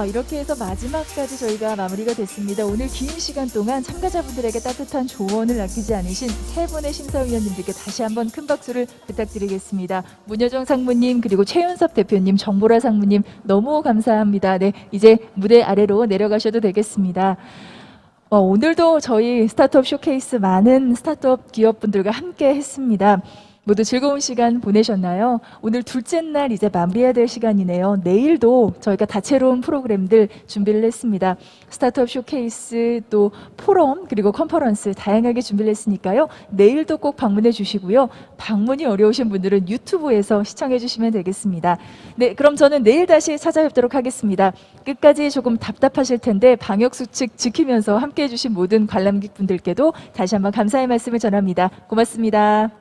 이렇게 해서 마지막까지 저희가 마무리가 됐습니다. 오늘 긴 시간 동안 참가자분들에게 따뜻한 조언을 아끼지 않으신 세 분의 심사위원님들께 다시 한번 큰 박수를 부탁드리겠습니다. 문여정 상무님, 그리고 최윤섭 대표님, 정보라 상무님 너무 감사합니다. 네, 이제 무대 아래로 내려가셔도 되겠습니다. 오늘도 저희 스타트업 쇼케이스 많은 스타트업 기업분들과 함께 했습니다. 모두 즐거운 시간 보내셨나요? 오늘 둘째 날 이제 마무리해야 될 시간이네요. 내일도 저희가 다채로운 프로그램들 준비를 했습니다. 스타트업 쇼케이스, 또 포럼, 그리고 컨퍼런스 다양하게 준비를 했으니까요. 내일도 꼭 방문해 주시고요. 방문이 어려우신 분들은 유튜브에서 시청해 주시면 되겠습니다. 네, 그럼 저는 내일 다시 찾아뵙도록 하겠습니다. 끝까지 조금 답답하실 텐데 방역수칙 지키면서 함께해 주신 모든 관람객분들께도 다시 한번 감사의 말씀을 전합니다. 고맙습니다.